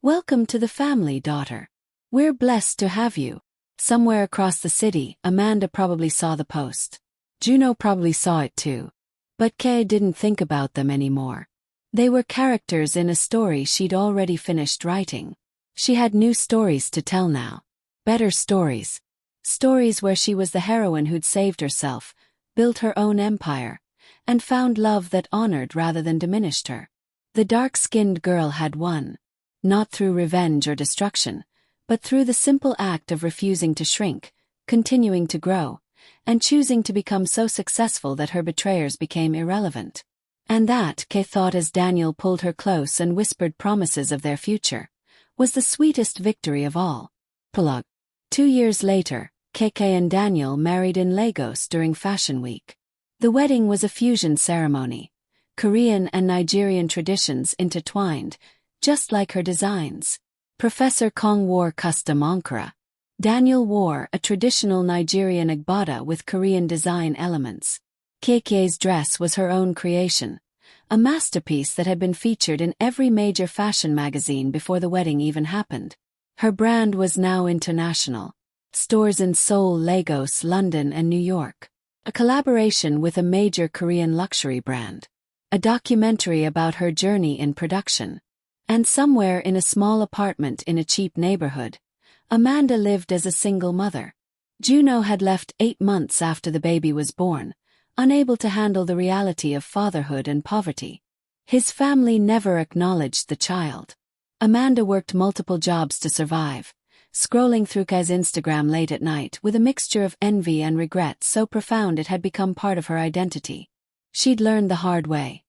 Welcome to the family, daughter. We're blessed to have you. Somewhere across the city, Amanda probably saw the post. Juno probably saw it too. But Kay didn't think about them anymore. They were characters in a story she'd already finished writing. She had new stories to tell now. Better stories. Stories where she was the heroine who'd saved herself, built her own empire, and found love that honored rather than diminished her. The dark-skinned girl had won. Not through revenge or destruction, but through the simple act of refusing to shrink, continuing to grow, and choosing to become so successful that her betrayers became irrelevant. And that, Kay thought as Daniel pulled her close and whispered promises of their future, was the sweetest victory of all. Prologue. 2 years later, KK and Daniel married in Lagos during Fashion Week. The wedding was a fusion ceremony. Korean and Nigerian traditions intertwined, just like her designs. Professor Kong wore custom ankara. Daniel wore a traditional Nigerian agbada with Korean design elements. KK's dress was her own creation, a masterpiece that had been featured in every major fashion magazine before the wedding even happened. Her brand was now international. Stores in Seoul, Lagos, London, and New York. A collaboration with a major Korean luxury brand. A documentary about her journey in production. And somewhere in a small apartment in a cheap neighborhood, Amanda lived as a single mother. Juno had left 8 months after the baby was born, unable to handle the reality of fatherhood and poverty. His family never acknowledged the child. Amanda worked multiple jobs to survive, scrolling through Kay's Instagram late at night with a mixture of envy and regret so profound it had become part of her identity. She'd learned the hard way.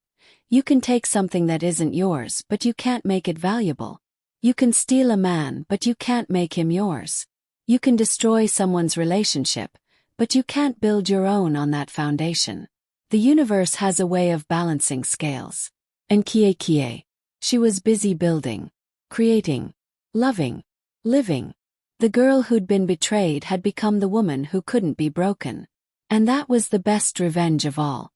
You can take something that isn't yours, but you can't make it valuable. You can steal a man, but you can't make him yours. You can destroy someone's relationship, but you can't build your own on that foundation. The universe has a way of balancing scales. And Kie, she was busy building, creating, loving, living. The girl who'd been betrayed had become the woman who couldn't be broken. And that was the best revenge of all.